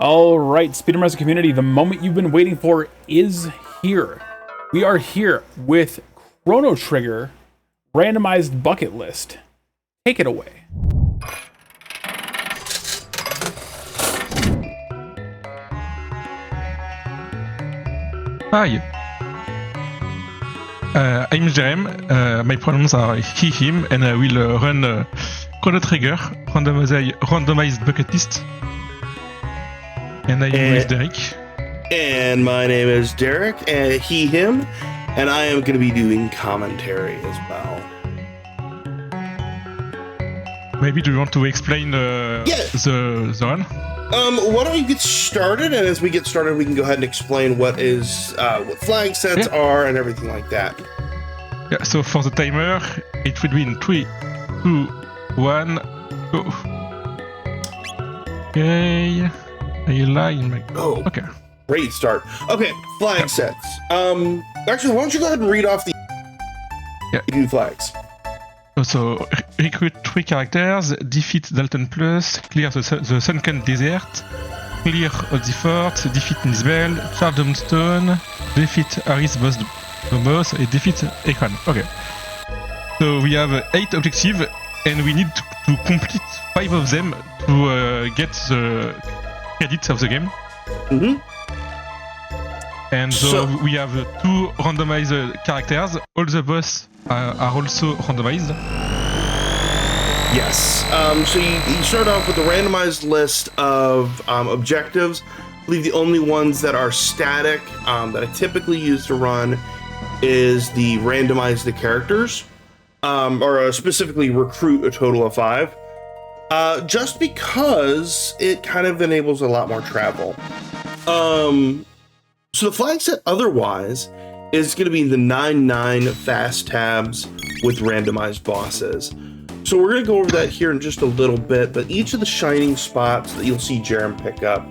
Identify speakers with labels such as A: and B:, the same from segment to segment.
A: All right, Speedromizer community, the moment you've been waiting for is here. We are here with Chrono Trigger Randomized Bucket List. Take it away.
B: Hi, I'm Jerem. My pronouns are he, him, and I will run Chrono Trigger randomized bucket list. And I am with Derek.
C: And my name is Derek, he, him, and I am going to be doing commentary as well.
B: Maybe do you want to explain the run?
C: Why don't you get started, and as we get started, we can go ahead and explain what flag sets are and everything like that.
B: Yeah, so for the timer, it will be in 3, 2, 1, go. Okay. Are you lying?
C: Oh,
B: okay.
C: Great start. Okay, flag sets. Actually, why don't you go ahead and read off the new flags?
B: So, recruit 3 characters, defeat Dalton Plus, clear the Sunken Desert, clear all the forts, defeat Nisbel, charge Doomstone, defeat Harris boss and defeat Ekran. Okay. So we have 8 objectives, and we need to complete 5 of them to get the credits of the game.
C: Mm-hmm.
B: And so we have 2 randomized characters. All the boss are also randomized.
C: Yes. So you start off with a randomized list of objectives. I believe the only ones that are static that I typically use to run is the randomize the characters, or specifically recruit a total of 5. Just because it kind of enables a lot more travel. So the flag set otherwise is going to be the 9-9 fast tabs with randomized bosses. So we're going to go over that here in just a little bit, but each of the shining spots that you'll see Jerem pick up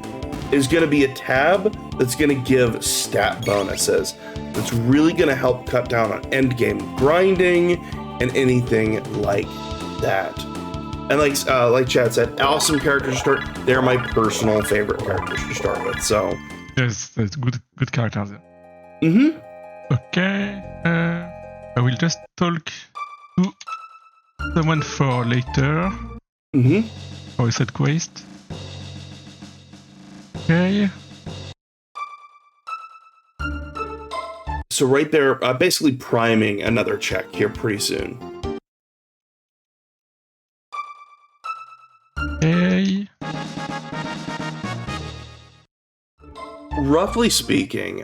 C: is going to be a tab that's going to give stat bonuses. That's really going to help cut down on endgame grinding and anything like that. And like Chad said, awesome characters to start. They're my personal favorite characters to start with. So
B: yes, that's good characters.
C: Mm-hmm.
B: Okay. I will just talk to someone for later.
C: Mm-hmm.
B: For a side quest. Okay.
C: So right there, basically priming another check here pretty soon.
B: Okay.
C: Roughly speaking,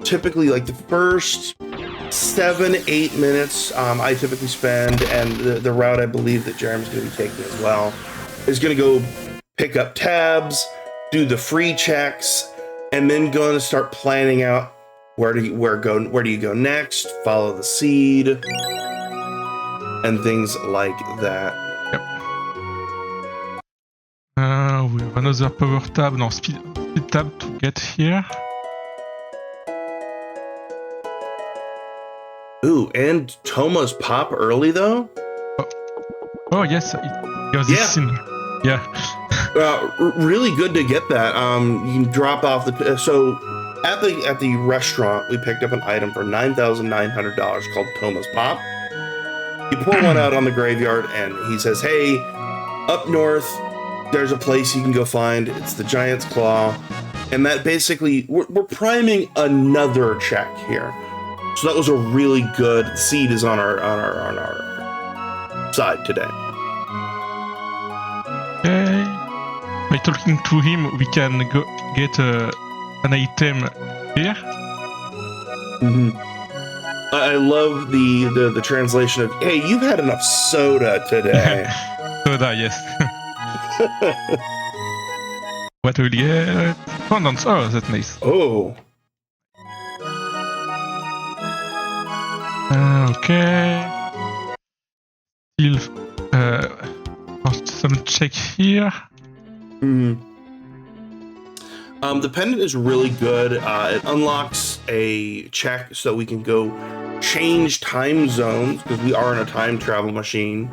C: typically like the first 7-8 minutes I typically spend, and the route I believe that Jerem's going to be taking as well, is going to go pick up tabs, do the free checks, and then going to start planning out where do you go next, follow the seed, and things like that.
B: Yep. We have another power tab, no, speed tab to get here.
C: Ooh, and Toma's pop early though?
B: Oh yes, it was this scene. Yeah.
C: Really good to get that. You can drop off the so at the restaurant we picked up an item for $9,900 called Toma's Pop. You pour one out on the graveyard, and he says, "Hey, up north, there's a place you can go find. It's the Giant's Claw," and that basically we're priming another check here. So that was a really good seed is on our side today.
B: Okay. By talking to him, we can go get an item here.
C: Mm-hmm. I love the translation of, "Hey, you've had enough soda today."
B: Soda, yes. What will we get? Fondants. Oh, that's nice.
C: Oh.
B: Okay. Still, some check here.
C: Mm-hmm. The pendant is really good. It unlocks a check so we can go change time zones because we are in a time travel machine.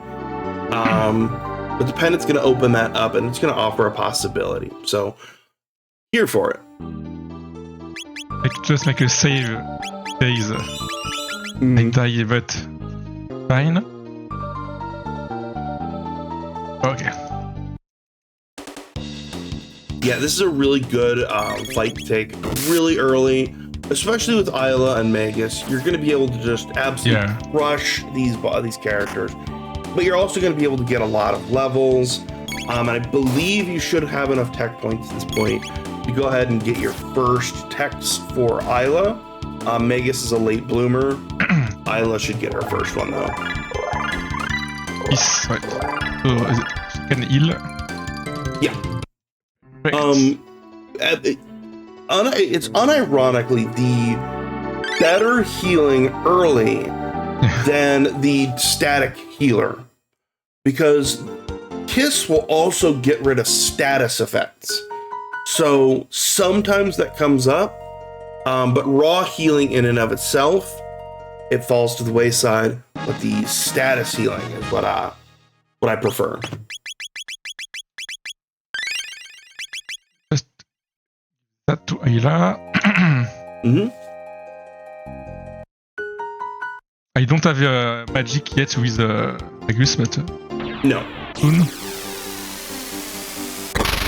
C: but the pendant's going to open that up and it's going to offer a possibility. So here for it.
B: Just make a save phase. I die, but fine. Okay.
C: Yeah, this is a really good fight to take really early, especially with Isla and Magus. You're going to be able to just absolutely crush these characters, but you're also going to be able to get a lot of levels. And I believe you should have enough tech points at this point to go ahead and get your first techs for Isla. Magus is a late bloomer. Isla should get her first one though.
B: Yes, right. So she can heal.
C: Yeah.
B: Right.
C: It's unironically the better healing early than the static healer, because Kiss will also get rid of status effects. So sometimes that comes up, but raw healing in and of itself, it falls to the wayside. But the status healing is what I prefer.
B: Just that to Ayla. I don't have magic yet with Magus, but
C: No.
B: soon.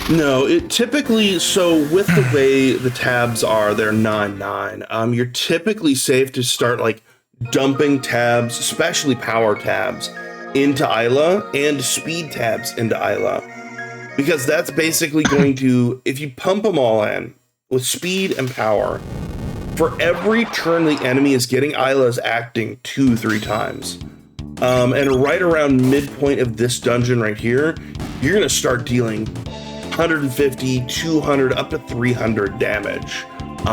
C: No, it typically, so with the way the tabs are, they're 9/9. You're typically safe to start like dumping tabs, especially power tabs, into Isla and speed tabs into Isla. Because that's basically going to, if you pump them all in with speed and power, for every turn the enemy is getting, Isla is acting 2-3 times. And right around midpoint of this dungeon right here, you're going to start dealing 150, 200, up to 300 damage,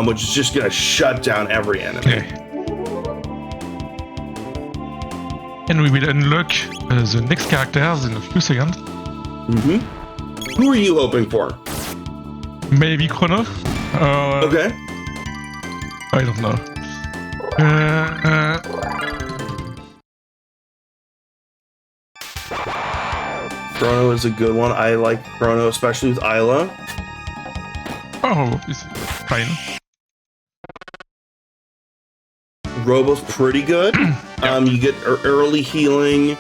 C: which is just going to shut down every enemy.
B: Okay. And we will unlock the next characters in a few seconds.
C: Who are you hoping for?
B: Maybe Chrono?
C: Okay.
B: I don't know.
C: Chrono is a good one. I like Chrono, especially with Isla.
B: Oh, it's fine.
C: Robo's pretty good. You get early healing,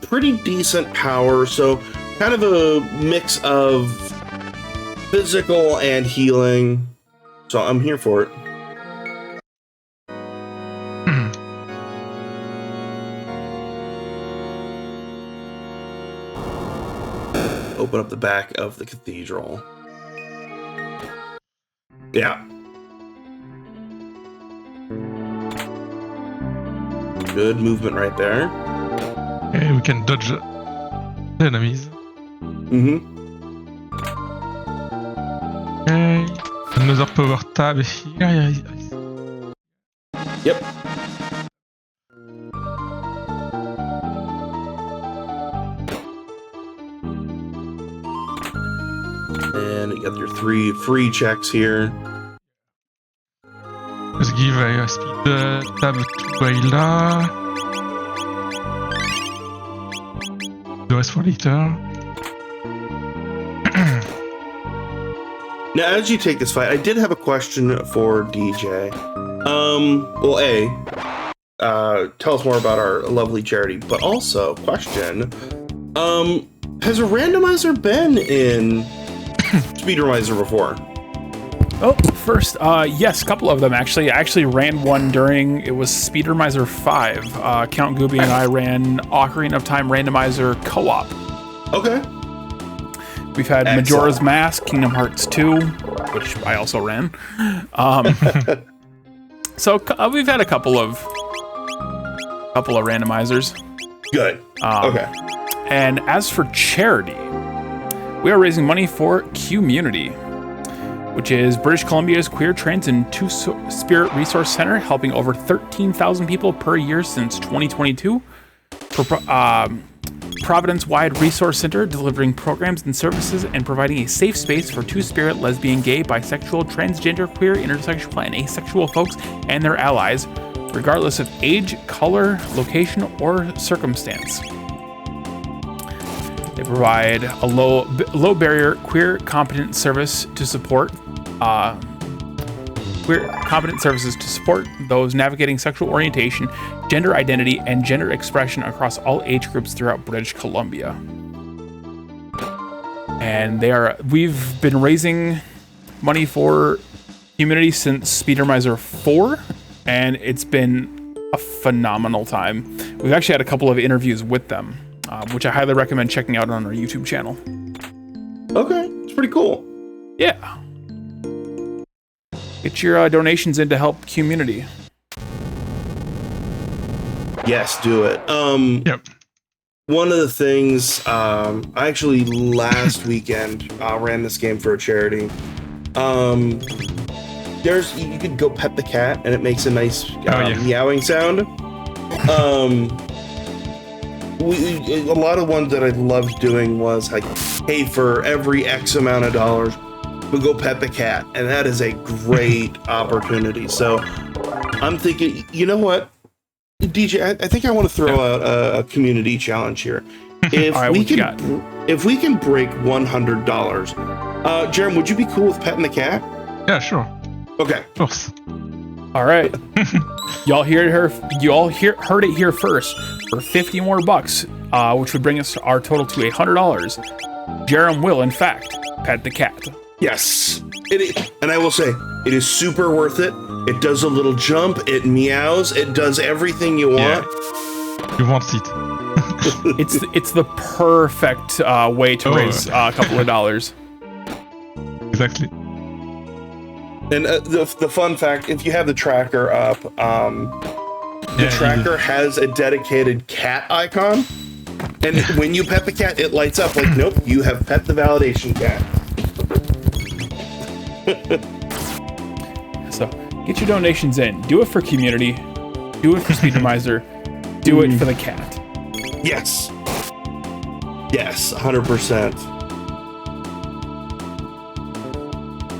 C: pretty decent power, so kind of a mix of physical and healing. So I'm here for it. Open up the back of the cathedral. Yeah. Good movement right there.
B: Okay, we can dodge the enemies. Okay, another power tab here.
C: Yep. And you got your 3 free checks here.
B: Let's give a speed tab to Ayla. The rest for later.
C: Now, as you take this fight, I did have a question for DJ. Well, tell us more about our lovely charity, but also, question, has a randomizer been in Speedromizer before?
A: Oh, first, yes, a couple of them actually. I actually ran one during, it was Speedromizer 5. Count Gooby and I ran Ocarina of Time Randomizer co-op.
C: Okay.
A: We've had Majora's Mask, Kingdom Hearts 2, which I also ran. So we've had a couple of randomizers.
C: Good. Okay.
A: And as for charity, we are raising money for QMUNITY, which is British Columbia's Queer, Trans, and Two-Spirit Resource Center, helping over 13,000 people per year since 2022. Providence-wide resource center, delivering programs and services and providing a safe space for two-spirit, lesbian, gay, bisexual, transgender, queer, intersexual, and asexual folks and their allies, regardless of age, color, location, or circumstance. They provide a low barrier queer competent service to support those navigating sexual orientation, gender identity, and gender expression across all age groups throughout British Columbia. And we've been raising money for Community since Speedromizer 4, and it's been a phenomenal time. We've actually had a couple of interviews with them, which I highly recommend checking out on our YouTube channel.
C: Okay, it's pretty cool.
A: Yeah. Get your donations in to help Community.
C: Yes, do it.
B: Yep.
C: One of the things, I actually last weekend ran this game for a charity. You could go pet the cat and it makes a nice meowing sound. A lot of ones that I loved doing was like, hey, for every X amount of dollars, we'll go pet the cat, and that is a great opportunity. So I'm thinking, you know what, DJ, I think I want to throw out a community challenge here. If
A: right,
C: if we can break $100, Jerem, would you be cool with petting the cat?
B: Yeah, sure.
C: Okay.
B: Of course.
A: All right. Y'all heard it here first. For 50 more bucks, which would bring us our total to $100, Jerem will, in fact, pet the cat.
C: Yes. And I will say, it is super worth it. It does a little jump. It meows. It does everything you want.
B: Yeah. You want it.
A: It's the perfect way to raise a couple of dollars.
B: Exactly.
C: And the fun fact, if you have the tracker up, the tracker has a dedicated cat icon. And when you pet the cat, it lights up like, nope, you have pet the validation cat.
A: So get your donations in. Do it for Community. Do it for Speedromizer. Do it for the cat.
C: Yes. Yes, 100%.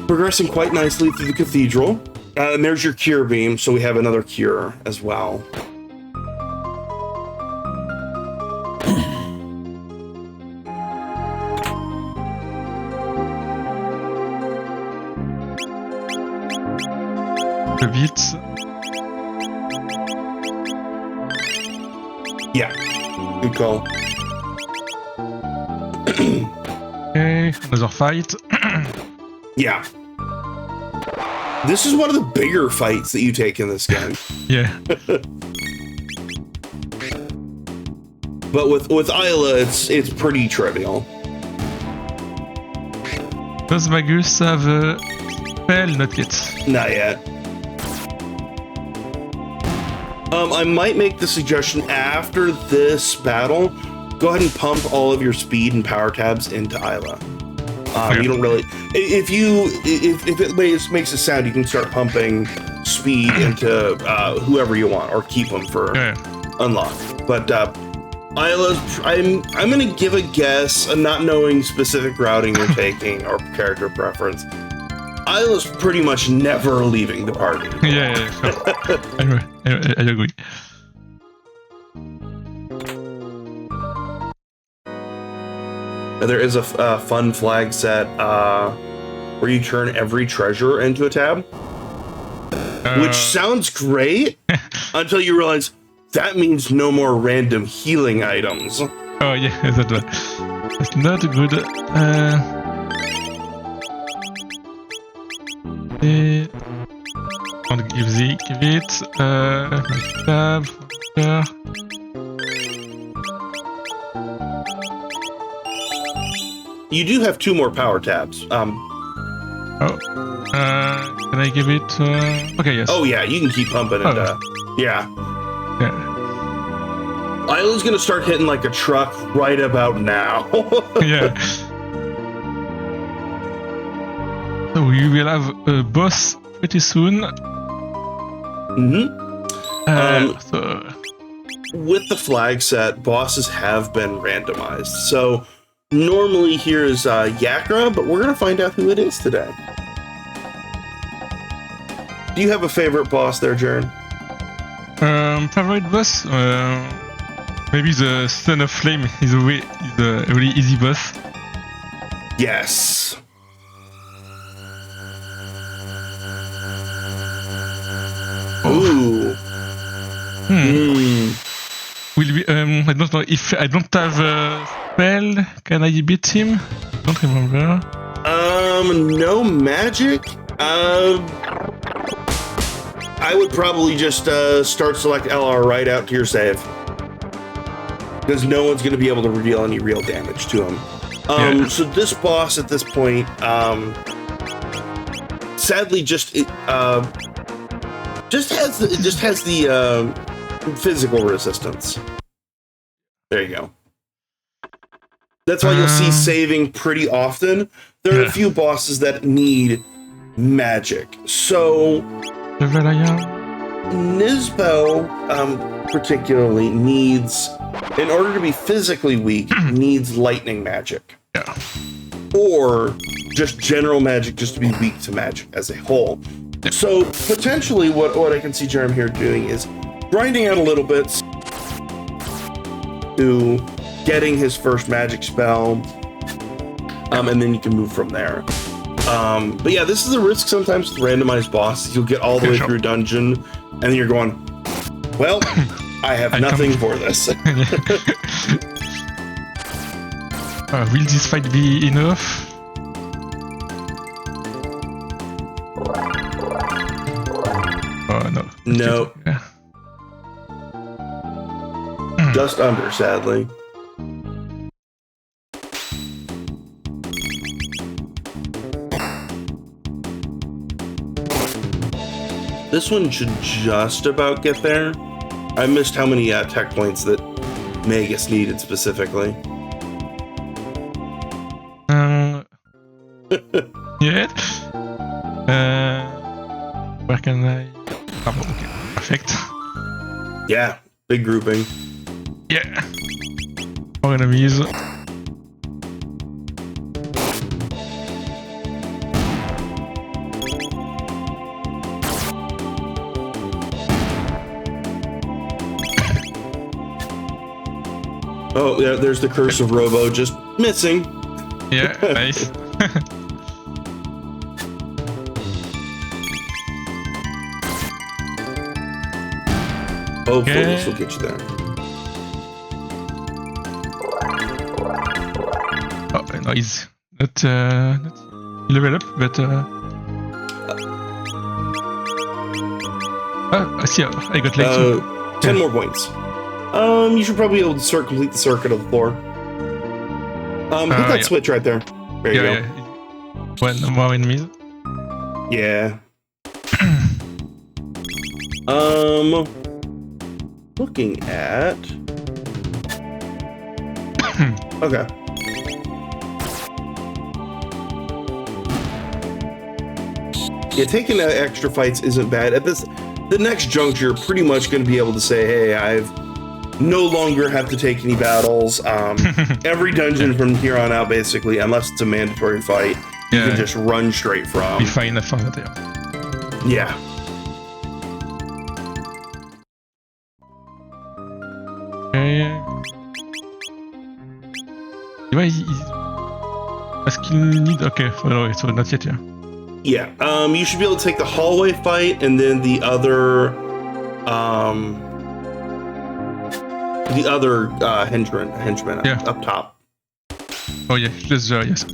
C: Progressing quite nicely through the cathedral. And there's your cure beam, so we have another cure as well.
B: A bit.
C: Yeah, good call.
B: Okay, another fight.
C: Yeah. This is one of the bigger fights that you take in this game.
B: Yeah.
C: But with Isla, it's pretty trivial.
B: Does Magus have a spell? Not yet.
C: Not yet. I might make the suggestion after this battle, go ahead and pump all of your speed and power tabs into Isla. You don't really. If it makes a sound, you can start pumping speed into whoever you want, or keep them for unlock. But Isla's, I'm gonna give a guess, not knowing specific routing you're taking or character preference. Isla's pretty much never leaving the party.
B: Yeah, sure. I agree.
C: There is a fun flag set where you turn every treasure into a tab, which sounds great until you realize that means no more random healing items.
B: Oh yeah, that's not good. I'll give it tab.
C: You do have 2 more power tabs.
B: Can I give it? Okay, yes.
C: Oh yeah, you can keep pumping it. Yeah. Isla's gonna start hitting like a truck right about now.
B: Yeah. So we will have a boss pretty soon. So
C: with the flag set, bosses have been randomized. So normally here is Yakra, but we're gonna find out who it is today. Do you have a favorite boss there, Jaren?
B: Favorite boss? Maybe the Son of Flame is a really easy boss.
C: Yes. Ooh.
B: Will be, I don't know if I don't have a spell. Can I beat him? Don't remember.
C: No magic. I would probably just start select LR right out to your save, because no one's going to be able to deal any real damage to him. So this boss at this point, sadly, just has the physical resistance. There you go. That's why you'll see saving pretty often. There are a few bosses that need magic. So Nisbel particularly needs, in order to be physically weak, needs lightning magic.
B: Yeah.
C: Or just general magic, just to be weak to magic as a whole. So potentially what I can see Jerem here doing is grinding out a little bit to getting his first magic spell, and then you can move from there. But yeah, this is a risk sometimes with randomized bosses. You'll get all the way through a dungeon, and then you're going, well, I have nothing for this.
B: Will this fight be enough? Oh, no.
C: No.
B: Yeah.
C: Just under, sadly. This one should just about get there. I missed how many tech points that Magus needed specifically.
B: Yeah. Where can I? Oh, okay. Perfect.
C: Yeah, big grouping.
B: Yeah. More enemies.
C: Oh, yeah, there's the curse of Robo just missing.
B: Yeah, nice.
C: Hopefully this will get you there.
B: Oh, nice. Not level up, but I see. I got like
C: 10 more points. You should probably be able to complete the circuit of the floor. Hit that switch right there. There you go.
B: Yeah. One more enemies.
C: Yeah. Looking at. Okay. Yeah, taking extra fights isn't bad. At the next juncture, you're pretty much going to be able to say, "Hey, I've no longer have to take any battles. Every dungeon from here on out, basically, unless it's a mandatory fight, you can just run straight from."
B: Be fine for that.
C: Yeah.
B: Skill need. Okay, so not yet.
C: Yeah. You should be able to take the hallway fight and then the other henchman up top.
B: Oh yeah, just yes.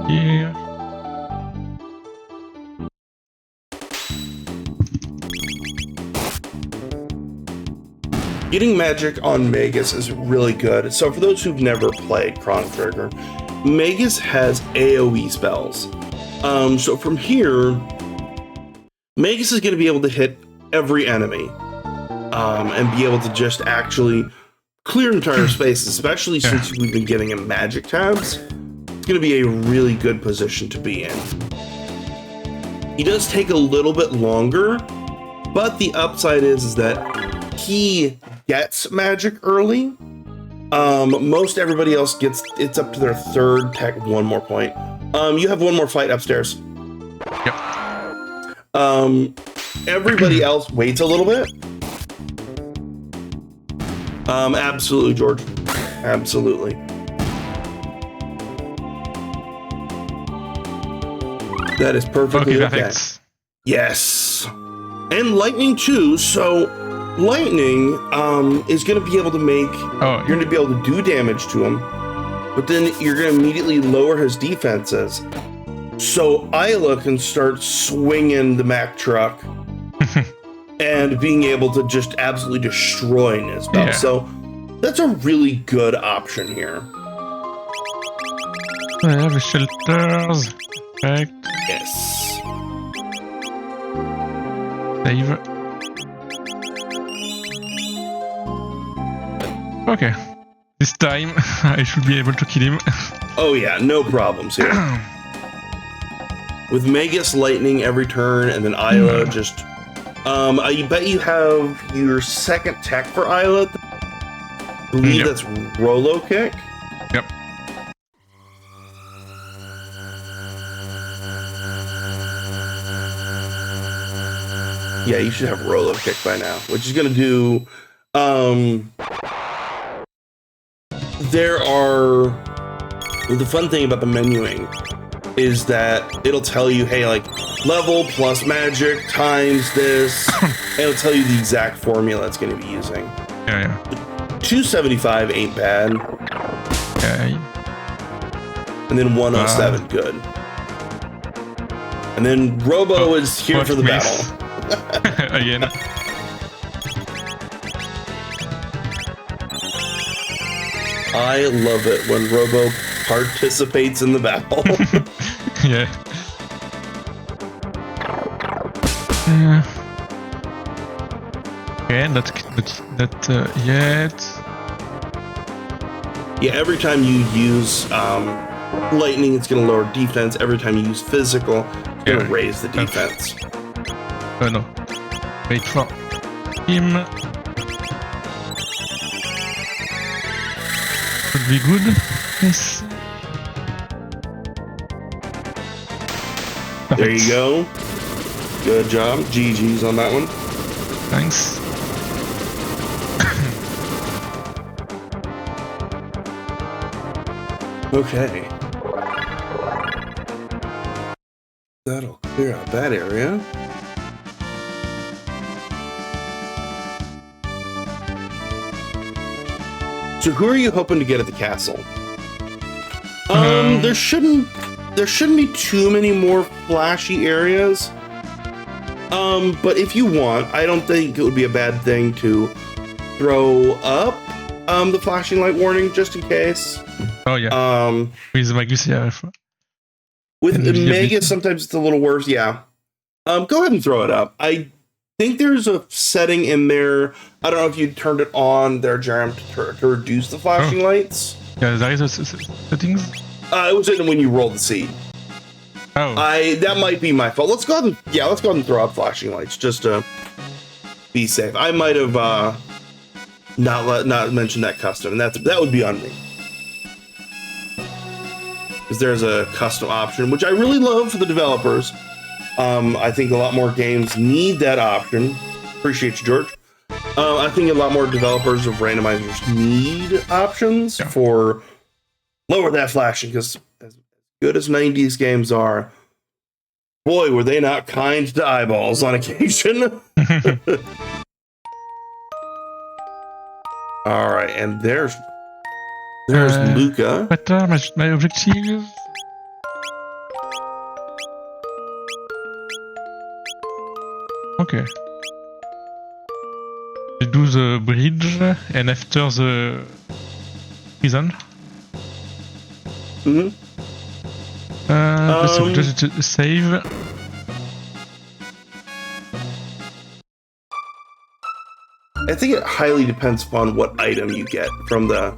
B: Yeah.
C: Getting magic on Magus is really good. So for those who've never played Chrono Trigger, Magus has AoE spells. So from here, Magus is going to be able to hit every enemy and be able to just actually clear entire spaces, especially since we've been getting him magic tabs. It's going to be a really good position to be in. He does take a little bit longer, but the upside is that he gets magic early, Most everybody else it's up to their third tech, 1 more point. You have 1 more fight upstairs.
B: Yep.
C: Everybody else waits a little bit. Absolutely, George. Absolutely. That is perfectly okay.
B: Perfect.
C: Yes. And lightning too. So lightning is going to be able to make. You're going to be able to do damage to him, but then you're going to immediately lower his defenses. So Isla can start swinging the Mack truck and being able to just absolutely destroy Nisbel.
B: Yeah.
C: So that's a really good option here.
B: The shelters. Perfect.
C: Yes.
B: Save. Okay. This time I should be able to kill him.
C: Oh yeah, no problems here. With Magus lightning every turn, and then Isla just. I bet you have your second tech for Isla. I believe that's Rolo Kick.
B: Yep.
C: Yeah, you should have Rolo Kick by now, which is going to do. The fun thing about the menuing is that it'll tell you, hey, like level plus magic times this. And it'll tell you the exact formula it's going to be using.
B: Yeah.
C: 275 ain't bad.
B: Okay.
C: And then 107, good. And then Robo is here for the battle.
B: Again.
C: I love it when Robo participates in the battle.
B: Yeah. Okay, not yet.
C: Yeah, every time you use lightning, it's going to lower defense. Every time you use physical, it's going to raise the defense.
B: No. Wait for him. Should be good. Yes.
C: There you go. Good job. GG's on that one.
B: Thanks.
C: Okay. That'll clear out that area. So who are you hoping to get at the castle? There shouldn't be too many more flashy areas. But if you want, I don't think it would be a bad thing to throw up the flashing light warning just in case.
B: Oh yeah. With Magus, yeah.
C: With Magus, sometimes it's a little worse. Yeah. Go ahead and throw it up. I think there's a setting in there. I don't know if you turned it on there, Jerem, to reduce the flashing lights.
B: Yeah, there is a settings.
C: It was in when you rolled the seed.
B: Oh.
C: That might be my fault. Let's go ahead and throw up flashing lights just to be safe. I might have not mentioned that custom, and that would be on me. Because there's a custom option, which I really love for the developers. I think a lot more games need that option. Appreciate you, George. I think a lot more developers of randomizers need options for lower that flashing, because as good as 90s games are, boy, were they not kind to eyeballs on occasion. All right, and there's Luca.
B: What are my objectives? Okay. We do the bridge, and after the prison.
C: Mm-hmm.
B: So just save.
C: I think it highly depends upon what item you get from the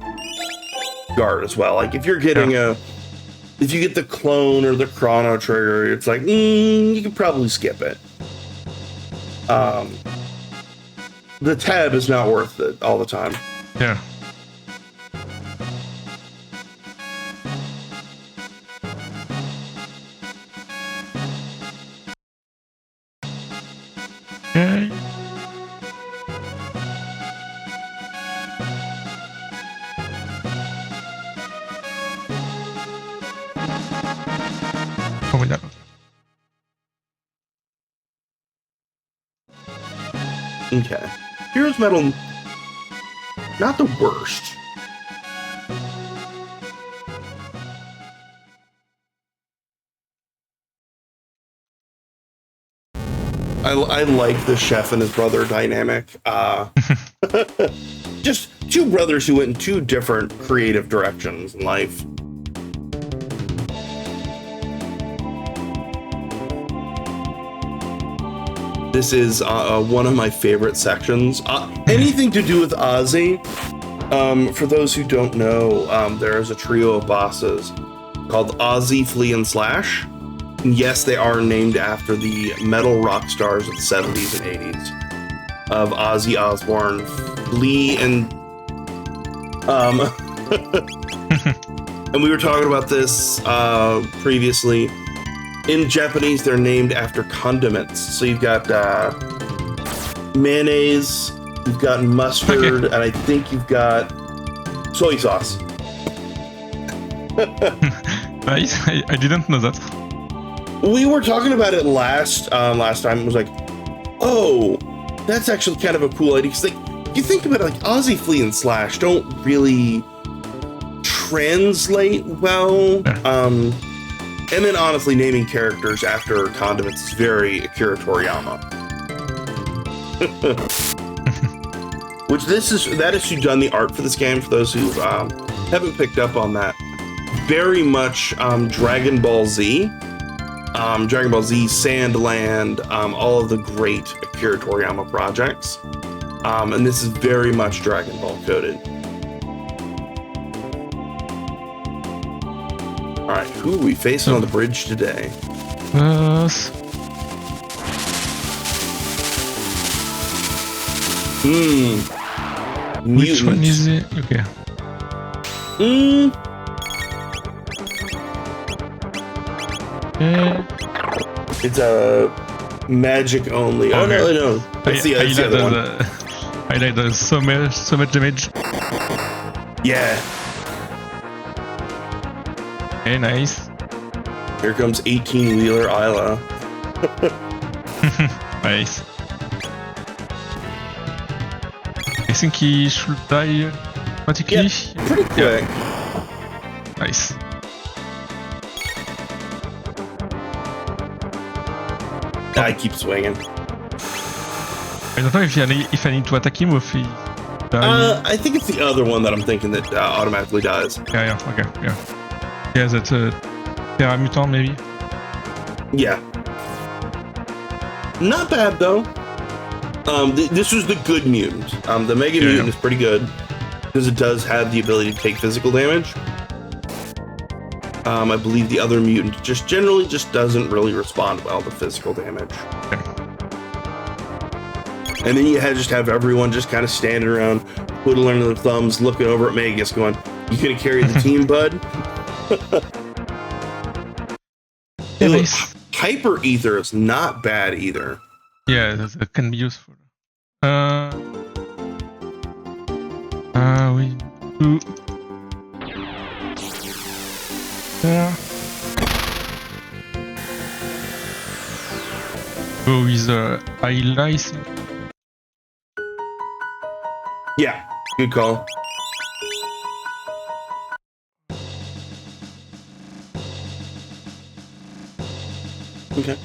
C: guard as well. Like if you're getting if you get the clone or the chrono trigger, it's like you can probably skip it. The tab is not worth it all the time.
B: Yeah.
C: Okay. Heroes Medal, not the worst. I like the chef and his brother dynamic. Just two brothers who went in two different creative directions in life. This is one of my favorite sections. Anything to do with Ozzy. For those who don't know, there is a trio of bosses called Ozzy, Flea, and Slash. And yes, they are named after the metal rock stars of the 70s and 80s of Ozzy Osbourne, Flea, and and we were talking about this previously. In Japanese, they're named after condiments. So you've got mayonnaise, you've got mustard, and I think you've got soy sauce.
B: Nice. I didn't know that.
C: We were talking about it last time. It was like, oh, that's actually kind of a cool idea. Because like, you think about it, like Ozzy, Flea, and Slash don't really translate well. And then honestly, naming characters after condiments is very Akira Toriyama. Which that is who done the art for this game. For those who haven't picked up on that, very much Dragon Ball Z, Sandland, all of the great Akira Toriyama projects, and this is very much Dragon Ball coded. All right, who are we facing on the bridge today?
B: Which one is it? Okay.
C: It's a magic only. Oh
B: Okay.
C: no. That's the other one.
B: I like the so much damage.
C: Yeah.
B: Okay, nice.
C: Here comes 18-wheeler Isla.
B: Nice. I think he should die automatically.
C: Yeah, pretty quick.
B: Nice.
C: I keep swinging.
B: I don't know if I need to attack him or if he dies.
C: I think it's the other one that I'm thinking that automatically dies.
B: Yeah, okay, yeah. Yeah, that's a Terra Mutant maybe.
C: Yeah. Not bad though. This was the good mutant. The Mega Mutant is pretty good because it does have the ability to take physical damage. I believe the other mutant just generally doesn't really respond well to physical damage.
B: Okay.
C: And then you just have everyone just kind of standing around, twiddling their thumbs, looking over at Magus, going, "You gonna carry the team, bud?" Hey, look, Hyper Ether is not bad either.
B: Yeah, that can be useful. We do. There. Go with highlights.
C: Yeah, good call. Okay.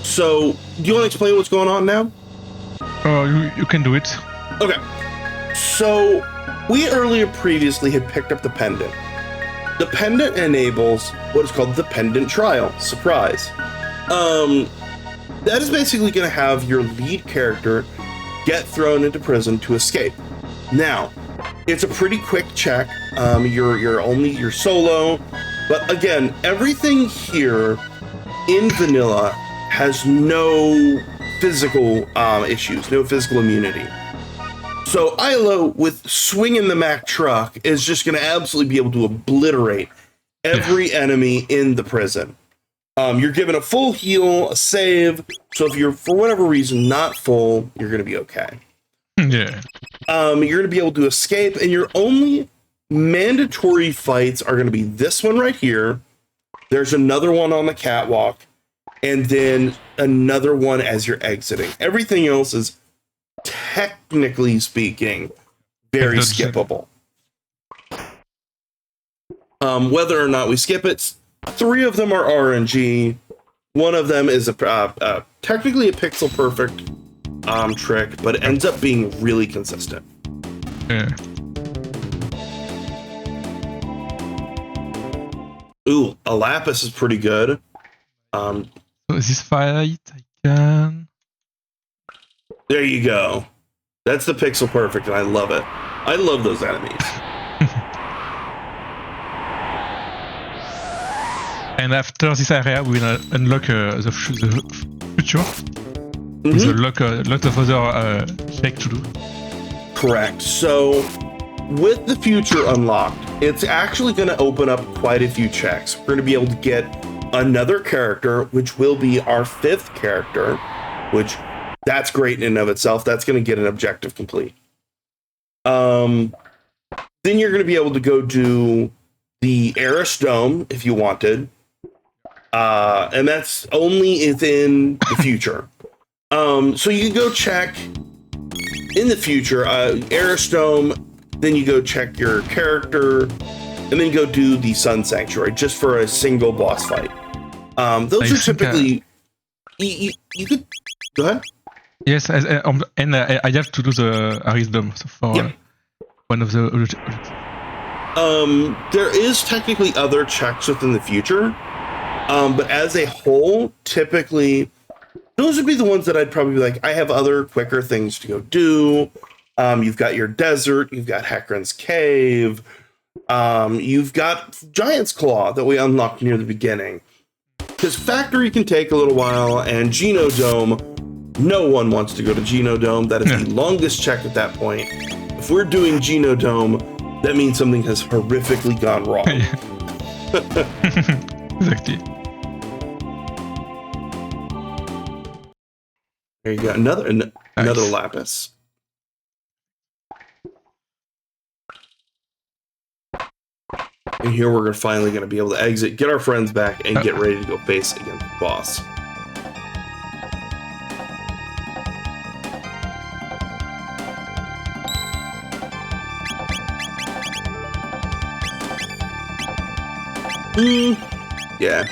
C: So, do you want to explain what's going on now?
B: Oh, you can do it.
C: Okay. So, we earlier previously had picked up the pendant. The pendant enables what is called the pendant trial. Surprise. That is basically going to have your lead character get thrown into prison to escape. Now, it's a pretty quick check. You're solo, but again, everything here in vanilla has no physical issues, no physical immunity. So Isla, with swinging the Mack truck, is just going to absolutely be able to obliterate every enemy in the prison. You're given a full heal, a save, so if you're, for whatever reason, not full, you're going to be okay.
B: Yeah.
C: You're going to be able to escape, and your only mandatory fights are going to be this one right here. There's another one on the catwalk, and then another one as you're exiting. Everything else is, technically speaking, very skippable. Whether or not we skip it, 3 of them are RNG. One of them is technically a pixel perfect trick, but it ends up being really consistent.
B: Yeah.
C: Ooh, a lapis is pretty good.
B: So this fight, I can...
C: There you go. That's the pixel perfect, and I love it. I love those enemies.
B: And after this area, we will unlock the future. With a lot of other check to do.
C: Correct. So, with the future unlocked, it's actually going to open up quite a few checks. We're going to be able to get another character, which will be our 5th character, which that's great in and of itself. That's going to get an objective complete. Then you're going to be able to go do the Eris Dome if you wanted. And that's only within the future. So you can go check in the future, Eris Dome, then you go check your character, and then go do the Sun Sanctuary just for a single boss fight. Those are typically... You could... Go ahead.
B: Yes, and I have to do the Eris Dome for one of the...
C: There is technically other checks within the future, but as a whole, typically... Those would be the ones that I'd probably be like, I have other quicker things to go do. You've got your desert, you've got Hecarim's Cave, you've got Giant's Claw that we unlocked near the beginning. Because Factory can take a little while, and Genodome, no one wants to go to Genodome. That is the longest check at that point. If we're doing Genodome, that means something has horrifically gone wrong.
B: Exactly.
C: There you go. Another lapis. And here we're finally going to be able to exit, get our friends back, and get ready to go face against the boss. Yeah.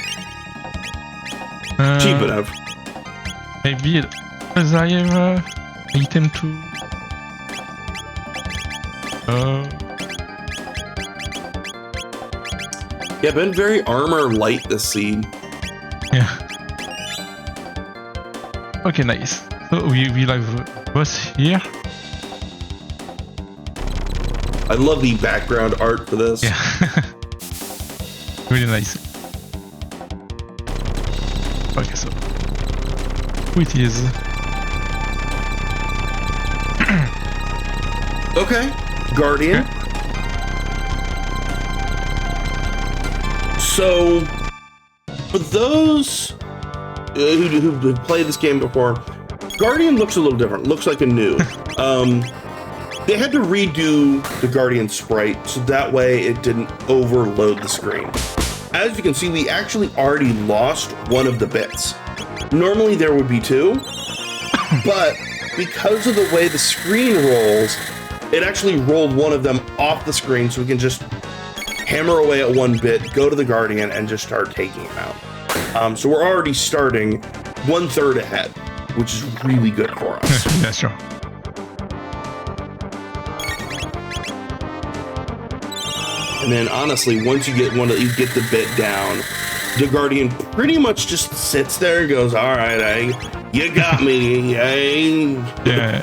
C: Cheap enough.
B: Maybe as I have item to...
C: Yeah, been very armor light this seed.
B: Yeah. Okay, nice. So we have the boss here.
C: I love the background art for this.
B: Yeah. Really nice. Okay, so who it is?
C: Okay, Guardian. Okay. So, for those who played this game before, Guardian looks a little different. Looks like a new. They had to redo the Guardian sprite so that way it didn't overload the screen. As you can see, we actually already lost one of the bits. Normally there would be 2, but because of the way the screen rolls, it actually rolled one of them off the screen, so we can just hammer away at 1 bit, go to the Guardian, and just start taking him out. So we're already starting 1/3 ahead, which is really good for us.
B: Yeah, sure.
C: And then honestly, once you get the bit down, the Guardian pretty much just sits there and goes, "All right, you got me."
B: Yeah.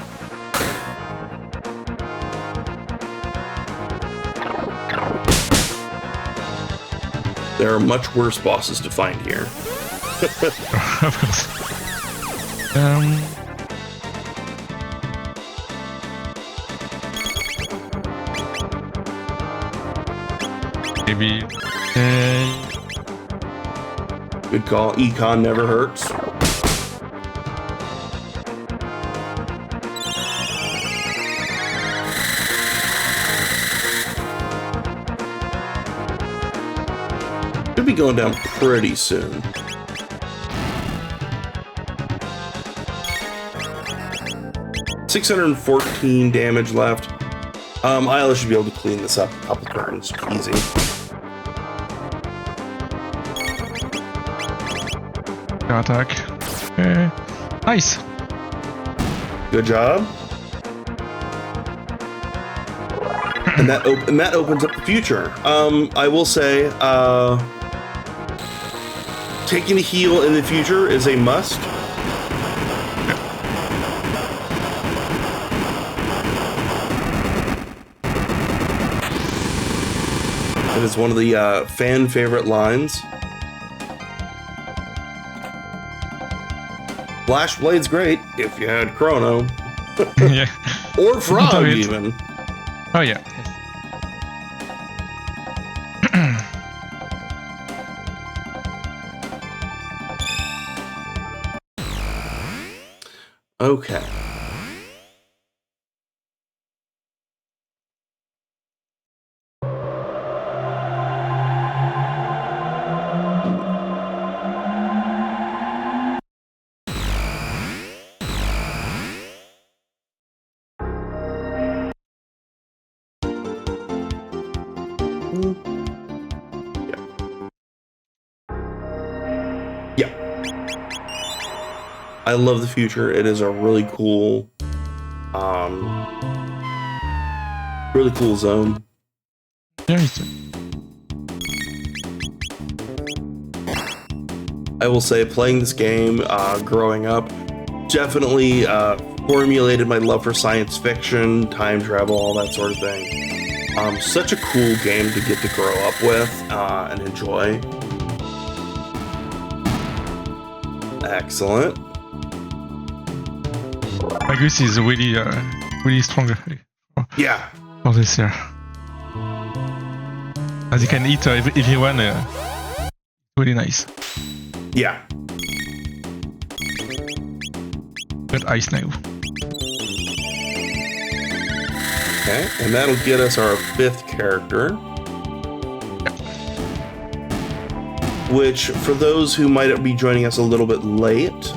C: There are much worse bosses to find here.
B: Of course. Maybe.
C: Good call. Econ never hurts. Should be going down pretty soon. 614 damage left. Isla should be able to clean this up a couple turns. Easy.
B: Attack. Nice.
C: Good job. And that opens up the future. I will say, taking a heal in the future is a must. It is one of the fan favorite lines. Flashblade's great if you had Chrono.
B: Yeah.
C: Or Frog, even.
B: Oh, yeah.
C: Okay. Yeah. I love the future. It is a really cool zone.
B: Yeah, it's
C: I will say, playing this game growing up definitely formulated my love for science fiction, time travel, all that sort of thing. Such a cool game to get to grow up with and enjoy. Excellent.
B: Magus is really, really strong.
C: Yeah.
B: For this year. As you can eat everyone, really nice.
C: Yeah.
B: Got ice now.
C: Okay, and that'll get us our 5th character. Which, for those who might be joining us a little bit late,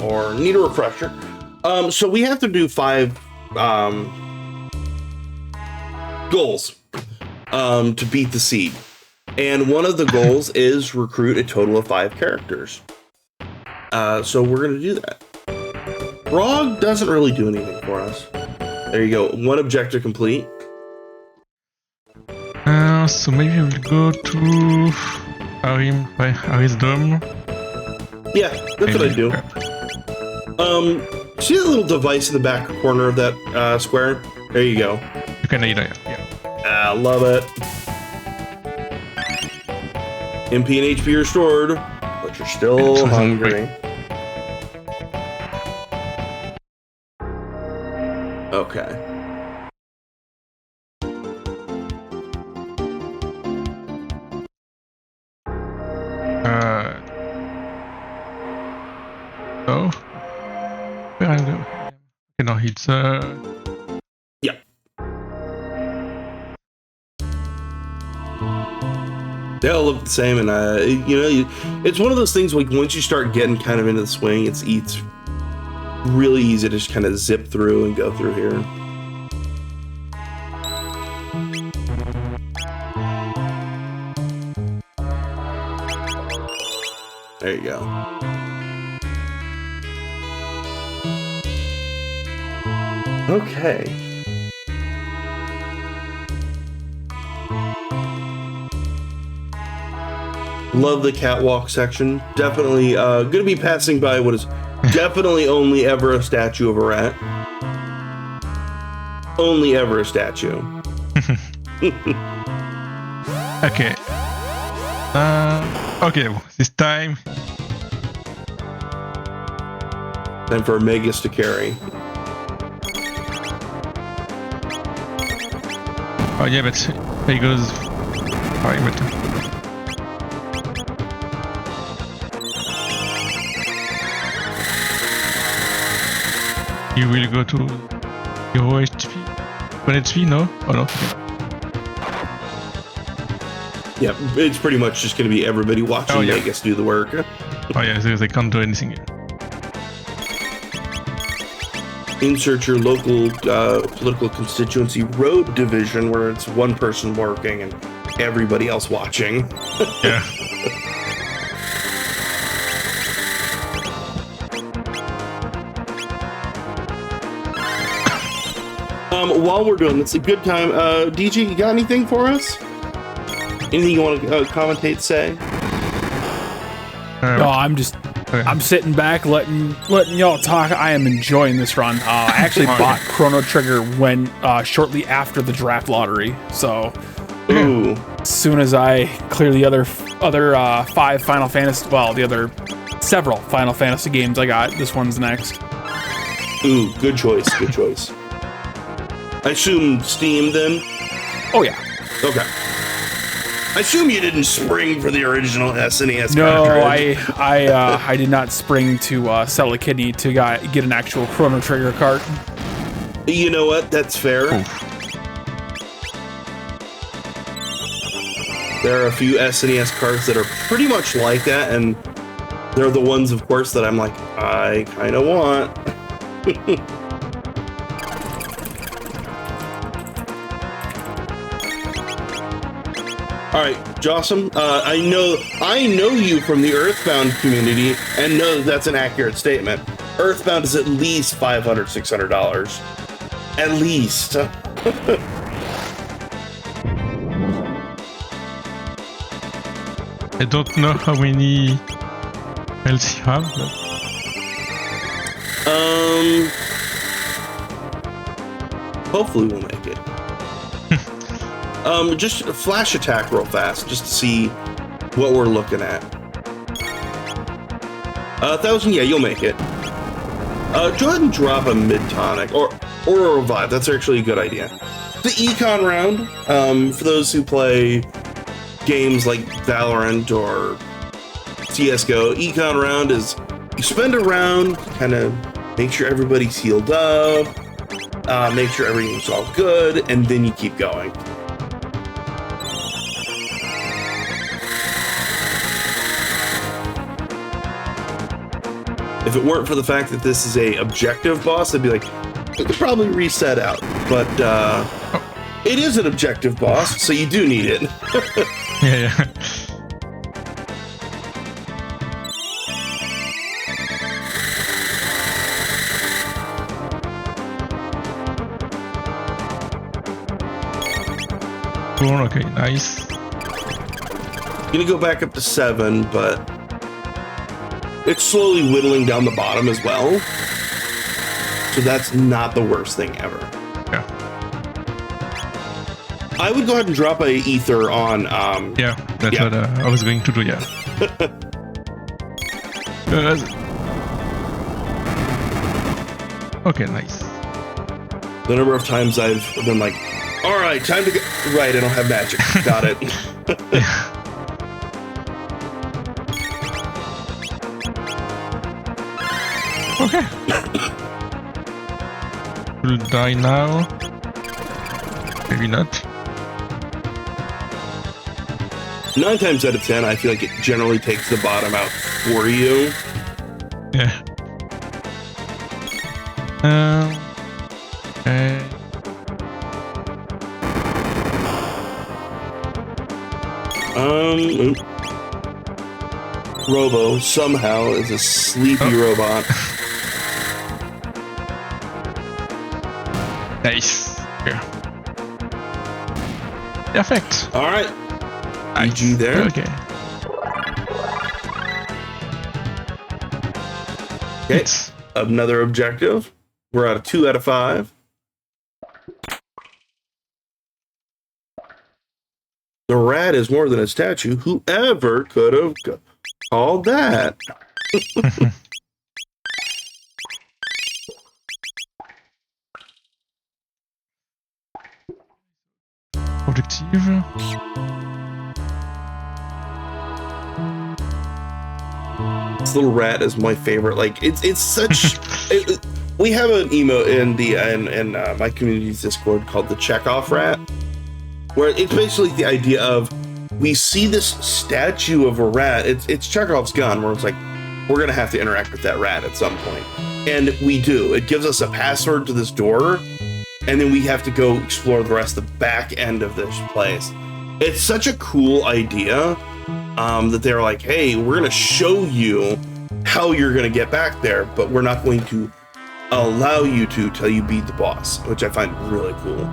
C: or need a refresher, so we have to do 5 goals to beat the seed. And one of the goals is recruit a total of 5 characters. So we're going to do that. Frog doesn't really do anything for us. There you go. 1 objective complete.
B: So maybe we'll go to Harry's dome.
C: Yeah, that's what I do. See that little device in the back corner of that square? There you go.
B: You can eat it. Yeah.
C: Love it. MP and HP restored, but you're still hungry. Okay.
B: So where I go? Okay, no, it's
C: Yeah. They all look the same, and it's one of those things like once you start getting kind of into the swing, it's really easy to just kind of zip through and go through here. There you go. Okay. Love the catwalk section. Definitely gonna be passing by what is definitely only ever a statue of a rat. Only ever a statue.
B: okay. Okay, this time.
C: Time for Megas to carry.
B: Oh yeah, but he goes. Alright, but. You will go to your HP? 1 HP? No? Oh no. Okay.
C: Yeah, it's pretty much just going to be everybody watching Megas do the work.
B: Oh yeah, they can't do anything here.
C: insert your local political constituency road division where it's one person working and everybody else watching.
B: Yeah.
C: While we're doing this, a good time. DJ, you got anything for us? Anything you want to commentate, say?
A: No, I'm sitting back, letting y'all talk. I am enjoying this run. I actually bought Chrono Trigger when shortly after the draft lottery. So,
C: ooh,
A: as soon as I clear the other 5 Final Fantasy, well, the other several Final Fantasy games I got, this one's next.
C: Ooh, good choice. Good choice. I assume Steam then?
A: Oh yeah.
C: Okay. I assume you didn't spring for the original SNES
A: No,
C: cartridge.
A: I did not spring to sell a kidney to get an actual Chrono Trigger cart.
C: You know what? That's fair. There are a few SNES carts that are pretty much like that, and they're the ones, of course, that I'm like, I kind of want. All right, Jossum, I know you from the Earthbound community and know that's an accurate statement. Earthbound is at least $500, $600. At least.
B: I don't know how many else you have.
C: Hopefully we'll make it. Just a flash attack real fast, just to see what we're looking at. 1,000, yeah, you'll make it. Go ahead and drop a mid-tonic, or a revive. That's actually a good idea. The Econ round, for those who play games like Valorant or CSGO, Econ round is you spend a round, kind of make sure everybody's healed up, make sure everything's all good, and then you keep going. If it weren't for the fact that this is a objective boss, I'd be like, it could probably reset out. But it is an objective boss, so you do need it.
B: Yeah. Cool, okay, nice.
C: Gonna go back up to 7, but it's slowly whittling down the bottom as well. So that's not the worst thing ever.
B: Yeah.
C: I would go ahead and drop a ether on.
B: Yeah, that's what I was going to do, yeah. Okay, nice.
C: The number of times I've been like, all right, time to go. Right, I don't have magic. Got it.
B: Okay. Will die now. Maybe not.
C: 9 times out of 10, I feel like it generally takes the bottom out for you.
B: Yeah. Okay.
C: Robo somehow is a sleepy robot.
B: Nice. Yeah. Perfect.
C: All right. IG there.
B: Okay.
C: Okay. Another objective. We're at a 2 out of 5. The rat is more than a statue. Whoever could have called that?
B: Objective.
C: This little rat is my favorite. Like it's such. We have an emote in the in my community's Discord called the Chekhov rat, where it's basically the idea of we see this statue of a rat. It's Chekhov's gun, where it's like we're going to have to interact with that rat at some point. And we do. It gives us a password to this door, and then we have to go explore the rest of the back end of this place. It's such a cool idea that they're like, hey, we're going to show you how you're going to get back there, but we're not going to allow you to till you beat the boss, which I find really cool.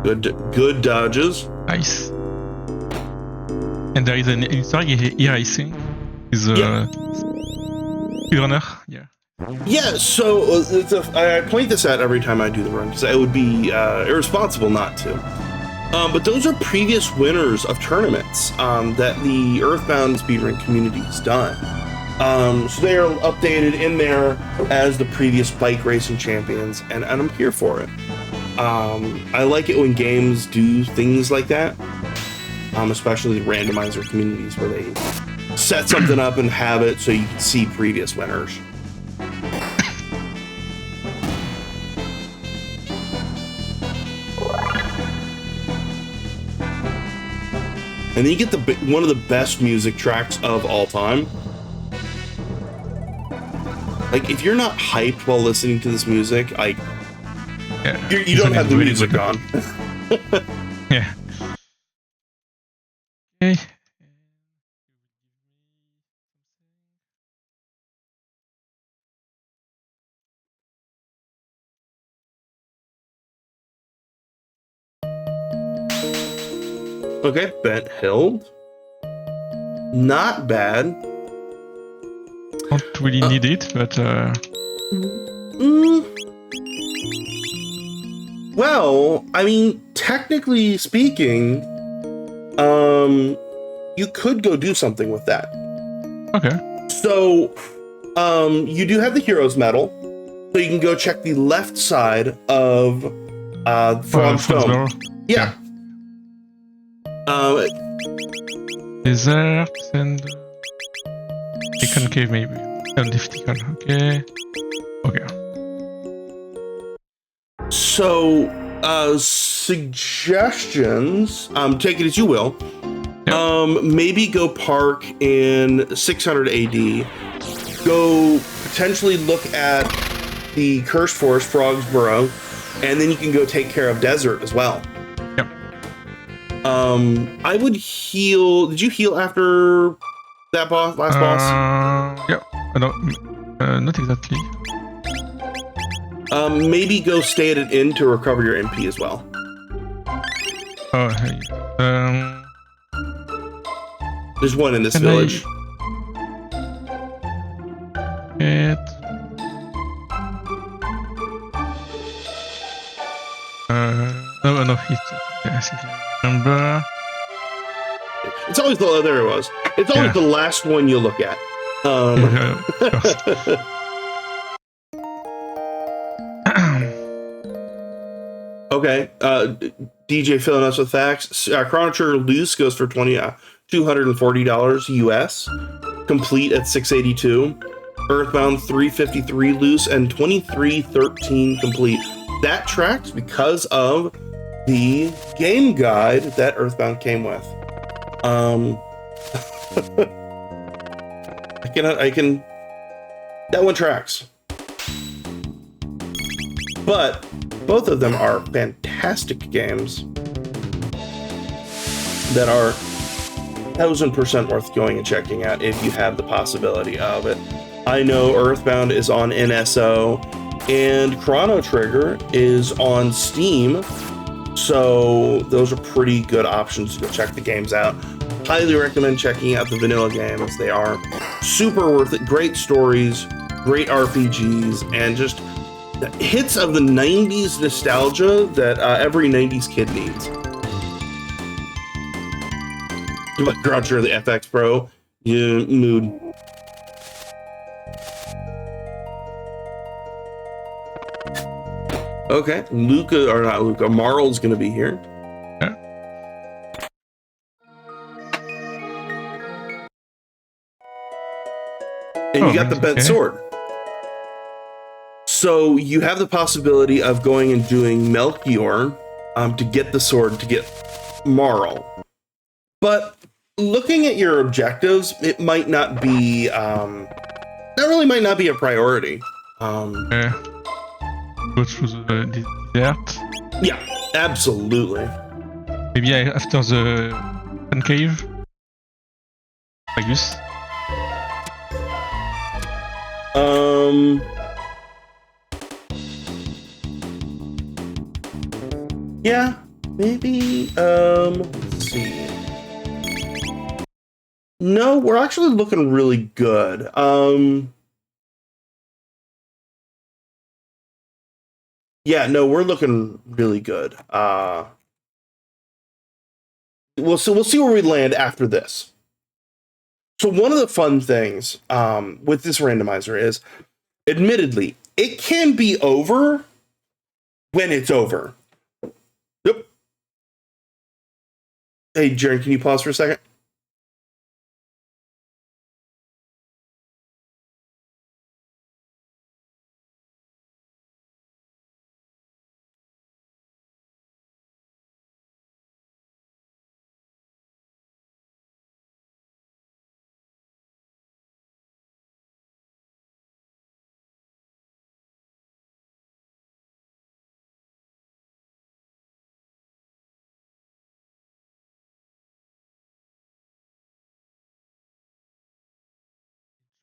C: Good dodges.
B: Nice. And there is an Easter egg here, I think. Is Speedrunner. Yeah.
C: Yeah, so I point this out every time I do the run because it would be irresponsible not to. But those are previous winners of tournaments that the Earthbound speedrun community has done. So they are updated in there as the previous bike racing champions, and I'm here for it. I like it when games do things like that, especially the randomizer communities where they set something up and have it so you can see previous winners. And then you get one of the best music tracks of all time. Like, if you're not hyped while listening to this music, like,
B: Yeah.
C: you don't have the music on.
B: Yeah. Okay.
C: Okay, Bent Hild. Not bad.
B: Don't really need it, but
C: Well, I mean, technically speaking, you could go do something with that.
B: okay.
C: So, you do have the Heroes Medal, so you can go check the left side of From Stone. Yeah.
B: Desert and Beacon Cave maybe. And difficult. Okay. Okay.
C: So, suggestions, take it as you will.
B: Yep.
C: Maybe go park in 600 AD. Go potentially look at the Cursed Forest, Frog's Burrow, and then you can go take care of Desert as well.
B: Yep.
C: I would heal. Did you heal after that last boss?
B: Yeah. No, not exactly.
C: Maybe go stay at an inn to recover your MP as well.
B: Oh, hey.
C: There's one in this
B: Can
C: village.
B: No, it's. I think I remember.
C: It's always there it was. It's always the last one you look at. Okay, DJ filling us with facts. Chrono Trigger loose goes for $240 US. Complete at $682. Earthbound 353 loose and 2313 complete. That tracks because of the game guide that Earthbound came with. I can. That one tracks. But both of them are fantastic games that are 1000% worth going and checking out if you have the possibility of it. I know Earthbound is on NSO and Chrono Trigger is on Steam, so those are pretty good options to go check the games out. Highly recommend checking out the vanilla games. They are super worth it. Great stories, great RPGs, and just hits of the 90s nostalgia that every 90s kid needs. Chrono Trigger, the FX Pro, you mood. Okay, Marl's gonna be here.
B: Yeah.
C: And you got the bent sword. So you have the possibility of going and doing Melchior to get the sword, to get Marl. But looking at your objectives, it might not be, that really might not be a priority.
B: Okay. Go through the desert.
C: Yeah, absolutely.
B: Maybe after the sun cave. I guess.
C: Yeah, maybe, let's see. No, we're actually looking really good. Yeah, no, we're looking really good. We'll see where we land after this. So one of the fun things with this randomizer is, admittedly, it can be over when it's over. Yep. Hey, Jerem, can you pause for a second?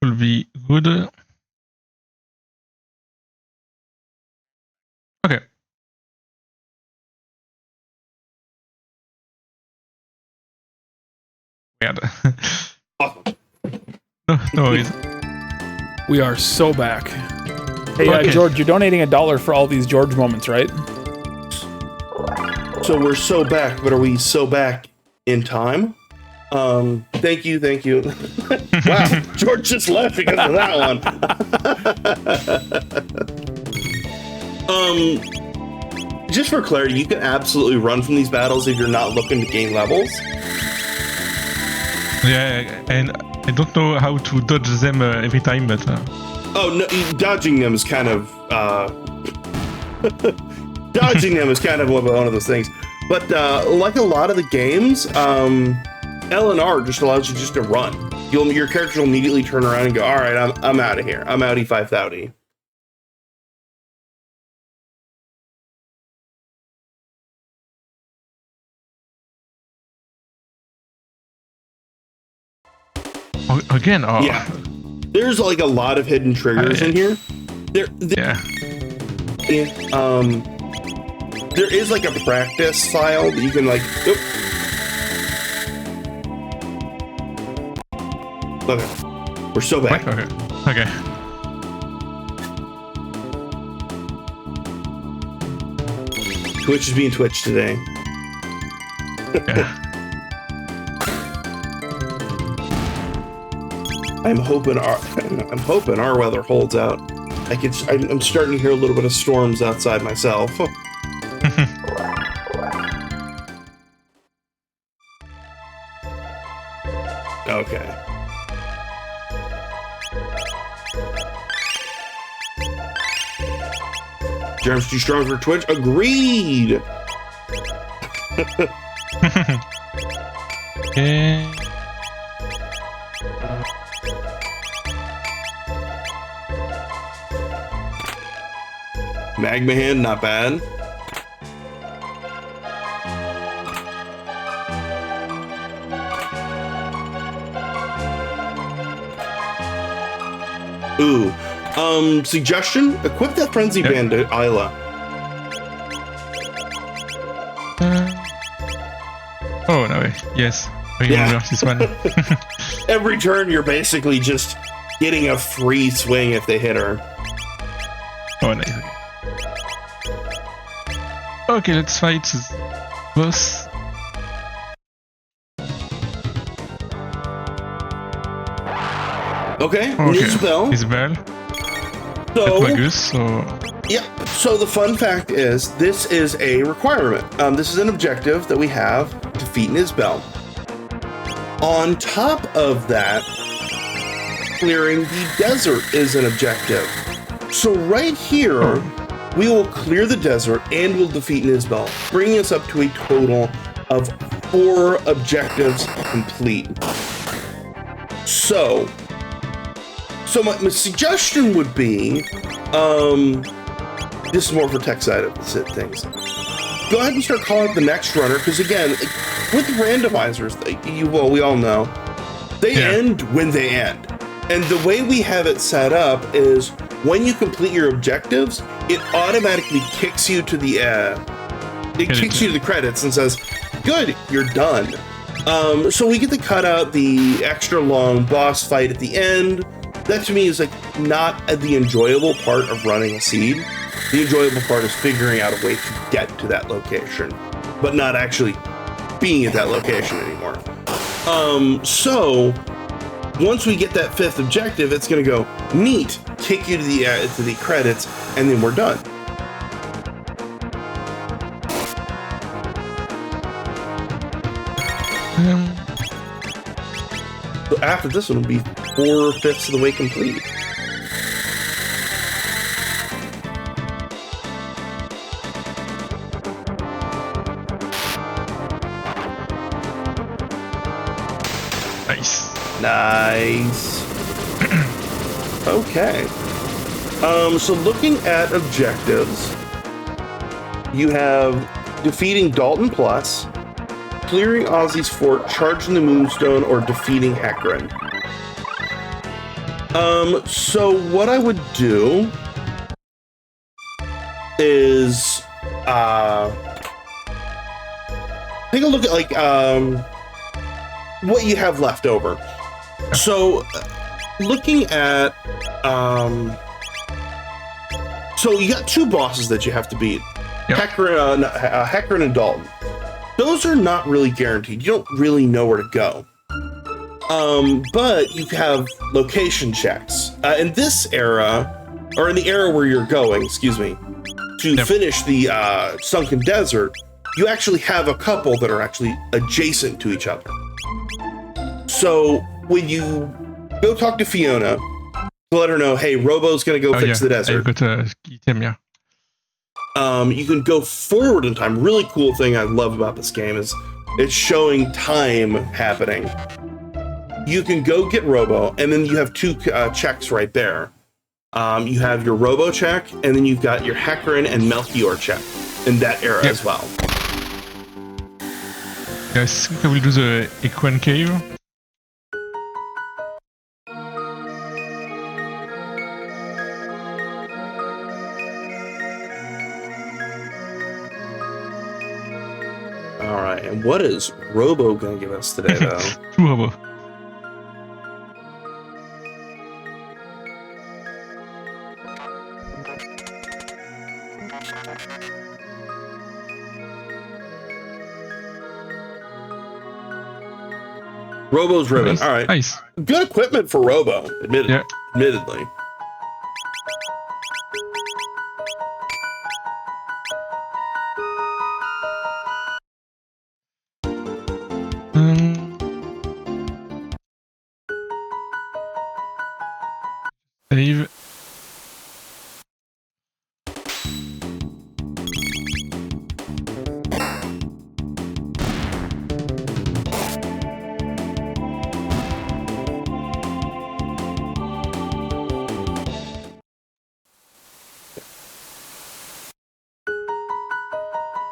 B: Will be good. Okay. Weird. No worries.
A: We are so back. Hey,
B: Okay.
A: George, you're donating $1 for all these George moments, right?
C: So we're so back, but are we so back in time? Thank you. Wow, George just left because of that one. Just for clarity, you can absolutely run from these battles if you're not looking to gain levels.
B: Yeah, and I don't know how to dodge them every time, but...
C: Oh, no, dodging them is kind of... dodging them is kind of one of those things. But like a lot of the games, L and R just allows you just to run. Your character will immediately turn around and go, all right, I'm out of here. I'm outie 5000.
B: Again? Oh.
C: Yeah. There's like a lot of hidden triggers in here. There is like a practice file that you can like. Oop. Okay, we're so back.
B: Okay.
C: Twitch is being Twitch today.
B: Yeah.
C: I'm hoping our weather holds out. I'm starting to hear a little bit of storms outside myself. Okay. Jerem's too strong for Twitch. Agreed.
B: Okay.
C: Magma Hand, not bad. Ooh. Suggestion? Equip that Frenzy Band to Isla.
B: Oh, no way. Yes. I remember this one.
C: Every turn, you're basically just getting a free swing if they hit her.
B: Oh, nice. Okay, let's fight this boss.
C: Okay, Isabel.
B: So
C: yeah. So the fun fact is, this is a requirement. This is an objective that we have: defeat Isabel. On top of that, clearing the desert is an objective. So right here, we will clear the desert and we'll defeat Nizbel, bringing us up to a total of 4 objectives complete. So my suggestion would be, this is more for tech side of things. Go ahead and start calling it the next runner, because again, with randomizers, we all know, they end when they end. And the way we have it set up is when you complete your objectives, it automatically kicks you to the credits and says, good, you're done. So we get to cut out the extra long boss fight at the end. That to me is like not the enjoyable part of running a seed. The enjoyable part is figuring out a way to get to that location, but not actually being at that location anymore. So once we get that 5th objective, it's going to go neat, kick you to the credits, and then we're done. So after this one will be 4/5 of the way complete. Nice. Okay. So looking at objectives, you have defeating Dalton Plus, clearing Ozzy's fort, charging the Moonstone, or defeating Hecarim. So what I would do is take a look at what you have left over. So looking at so you got 2 bosses that you have to beat. Yep. Hecarim and Dalton. Those are not really guaranteed. You don't really know where to go. But you have location checks. In this era, or in the era where you're going, to finish the Sunken Desert, you actually have a couple that are actually adjacent to each other. So when you go talk to Fiona, to let her know, hey, Robo's going to go fix the desert. You can go forward in time. Really cool thing I love about this game is it's showing time happening. You can go get Robo, and then you have 2 checks right there. You have your Robo check, and then you've got your Hecarim and Melchior check in that era as well.
B: I think I will do the Equine Cave.
C: All right, and what is Robo going to give us today, though?
B: Robo.
C: Robo's ribbon.
B: Nice.
C: All right.
B: Nice.
C: Good equipment for Robo, admittedly.
B: Save.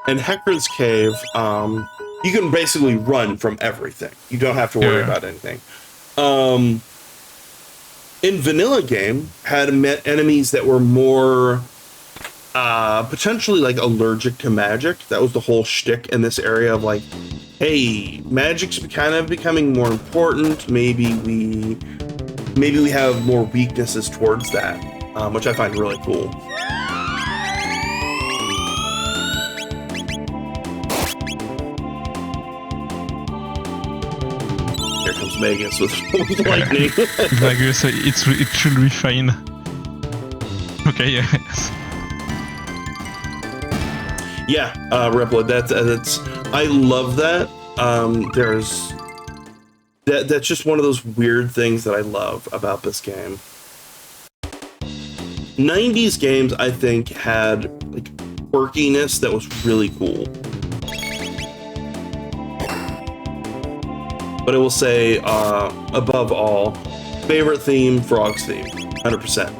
C: In Hecarim's Cave, you can basically run from everything. You don't have to worry about anything. In vanilla game, had met enemies that were more potentially like allergic to magic. That was the whole shtick in this area of like, hey, magic's kind of becoming more important. Maybe we have more weaknesses towards that, which I find really cool. Here comes Magus with lightning.
B: Magus, it should be fine. Okay, yes.
C: Yeah, Ripple. That's I love that. That's just one of those weird things that I love about this game. 90s games, I think, had like quirkiness that was really cool. But I will say, above all, favorite theme, Frog's theme, 100%.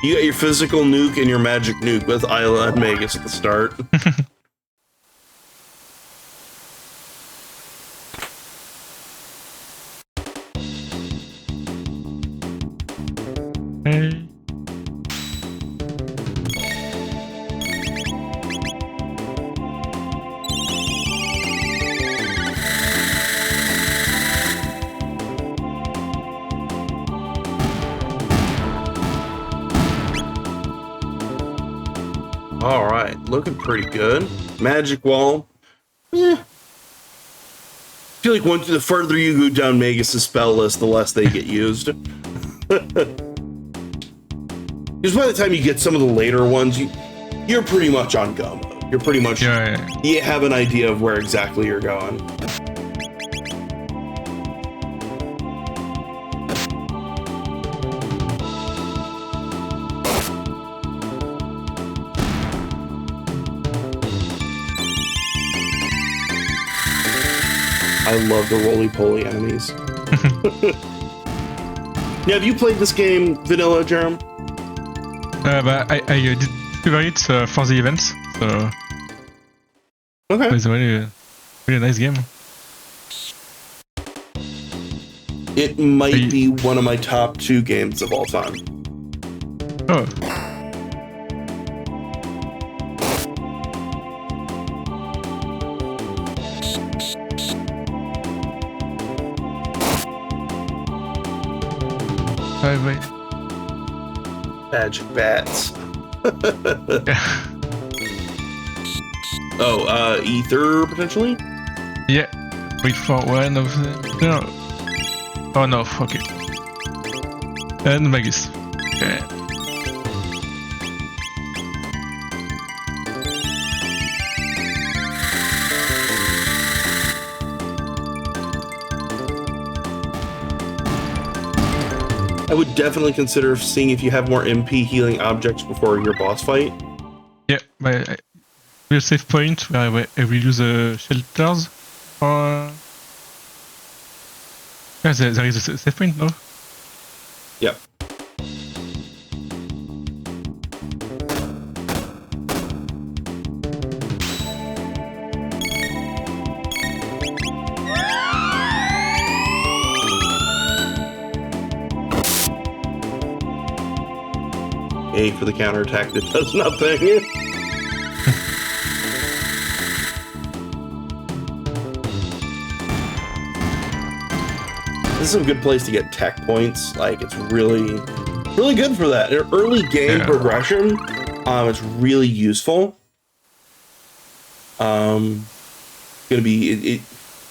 C: You got your physical nuke and your magic nuke with Isla and Magus at the start.
B: Hey.
C: All right, looking pretty good. Magic wall. I feel like the further you go down Magus' spell list, the less they get used. Because by the time you get some of the later ones, you're pretty much on go mode. You're pretty much, you have an idea of where exactly you're going. I love the roly-poly enemies. Now, have you played this game vanilla, Jerem?
B: But I did discover it for the event, so
C: Okay.
B: it's a really nice game.
C: It might be one of my top 2 games of all time.
B: Oh. Wait.
C: Magic bats. Oh, ether potentially?
B: Yeah. Wait for one of the... No. Oh no, okay. And Magus. Okay.
C: I would definitely consider seeing if you have more MP healing objects before your boss fight.
B: Yeah, but we'll save point where I will use shelters. Or... Yeah, there is a save point, no?
C: Yep. A for the counterattack that does nothing. This is a good place to get tech points. Like, it's really good for that. In early game progression, it's really useful. Gonna be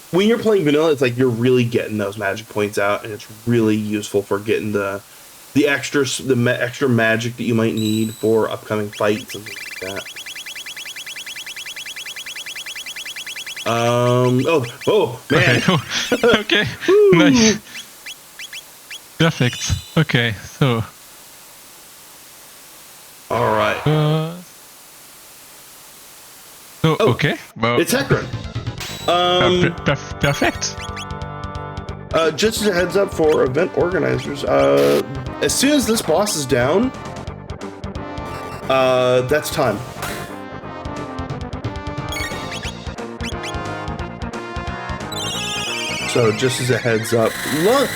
C: when you're playing vanilla, it's like you're really getting those magic points out, and it's really useful for getting the extra magic that you might need for upcoming fights and things like that. Oh man.
B: Okay. Okay. Nice. Perfect. Okay, so.
C: All right.
B: Okay. Well,
C: it's Hecarim.
B: Perfect.
C: Just as a heads up for event organizers, as soon as this boss is down, that's time. So just as a heads up, love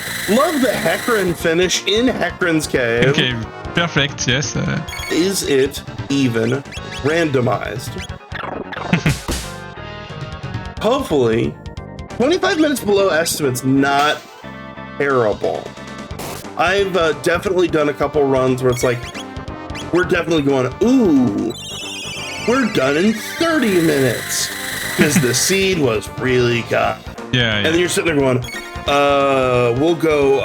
C: the Hecarim finish in Hecarim's cave.
B: Okay, perfect, yes.
C: Is it even randomized? Hopefully, 25 minutes below estimate's not terrible. I've definitely done a couple runs where it's like, we're definitely going, ooh, we're done in 30 minutes. Because the seed was really good.
B: Yeah.
C: And then you're sitting there going, we'll go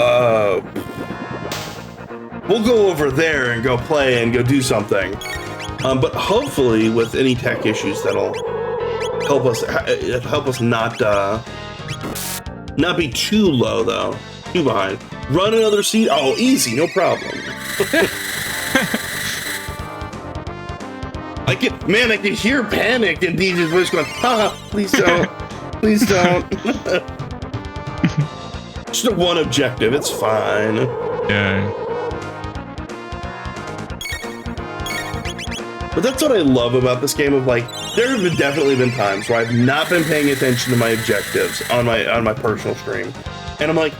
C: over there and go play and go do something. But hopefully with any tech issues, that'll help us not be too low though, too behind. Run another seed. Oh, easy, no problem. I can hear panic in DJ's voice going, haha, please don't. Please don't. Just a one objective, it's fine.
B: Yeah.
C: But that's what I love about this game of like, there have definitely been times where I've not been paying attention to my objectives on my personal stream. And I'm like,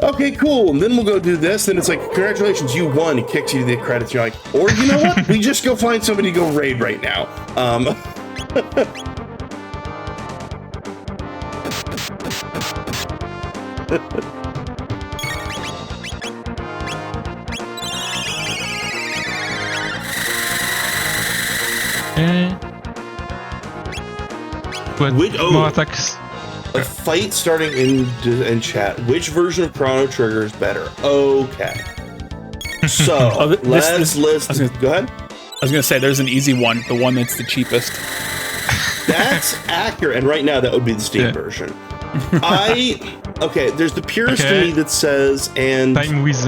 C: okay, cool. And then we'll go do this. And it's like, congratulations, you won. It kicks you to the credits. You're like, or you know what? We just go find somebody to go raid right now.
B: More attacks.
C: A fight starting in chat. Which version of Chrono Trigger is better? Okay. So let's list. Go ahead.
A: I was gonna say there's an easy one, the one that's the cheapest.
C: That's accurate, and right now that would be the Steam version. There's the purist to me that says and
B: time with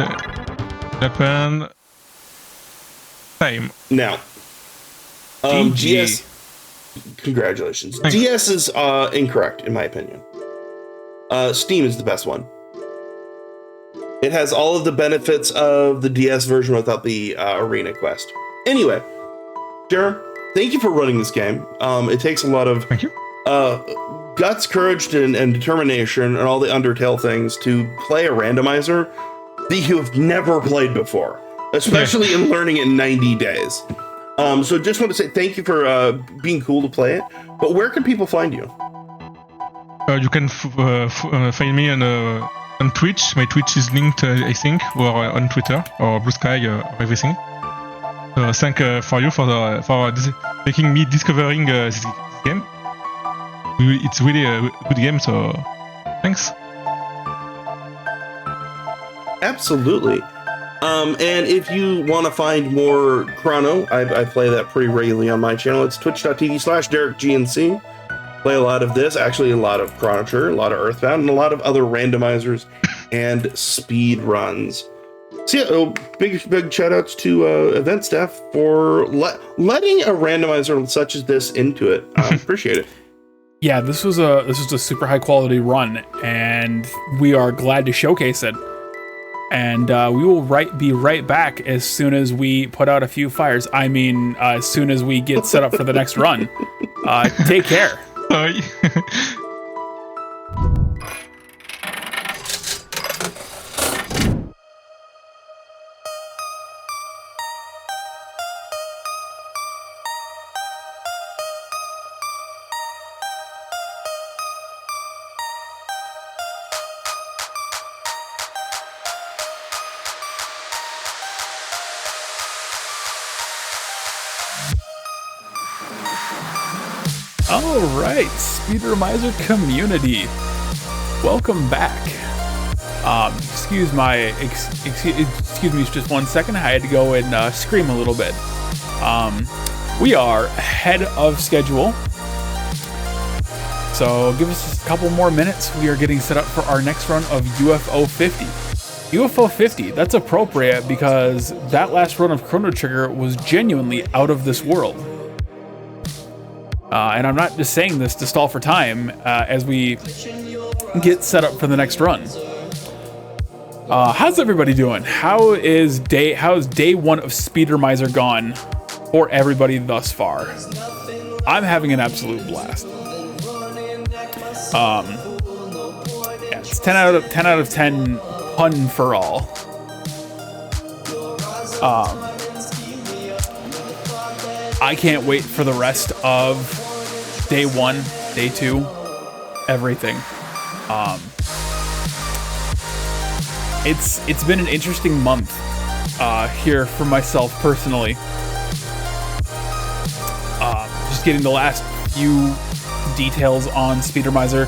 B: Japan. Time
C: now. GS. Congratulations. DS is incorrect in my opinion. Steam is the best one. It has all of the benefits of the DS version without the arena quest. Anyway, Jerem, thank you for running this game. It takes a lot of guts, courage, and determination, and all the Undertale things to play a randomizer that you have never played before, especially in learning it in 90 days. So just want to say thank you for being cool to play it. But where can people find you?
B: You can find me on Twitch. My Twitch is linked, I think, or on Twitter or Blue Sky or everything. So thank for you for making me discovering this game. It's really a good game, so thanks.
C: Absolutely. And if you want to find more Chrono, I play that pretty regularly on my channel. It's twitch.tv/DerekGNC. Play a lot of this, actually a lot of Chrono Trigger, a lot of Earthbound, and a lot of other randomizers and speed runs. So yeah, big shout outs to event staff for letting a randomizer such as this into it. I appreciate it.
A: Yeah, this was a super high quality run, and we are glad to showcase it. And we will be right back as soon as we put out a few fires. I mean, as soon as we get set up for the next run. Take care.
B: Sorry.
A: All right, Speedromizer community, welcome back. Excuse me just 1 second. I had to go and scream a little bit. We are ahead of schedule, so give us just a couple more minutes. We are getting set up for our next run of UFO 50. UFO 50, that's appropriate because that last run of Chrono Trigger was genuinely out of this world. And I'm not just saying this to stall for time as we get set up for the next run. How's everybody doing? How's day one of Speedromizer gone for everybody thus far? I'm having an absolute blast. Yeah, it's 10 out of 10 pun for all. I can't wait for the rest of day one, day two, everything. It's been an interesting month here for myself personally. Just getting the last few details on Speedromizer,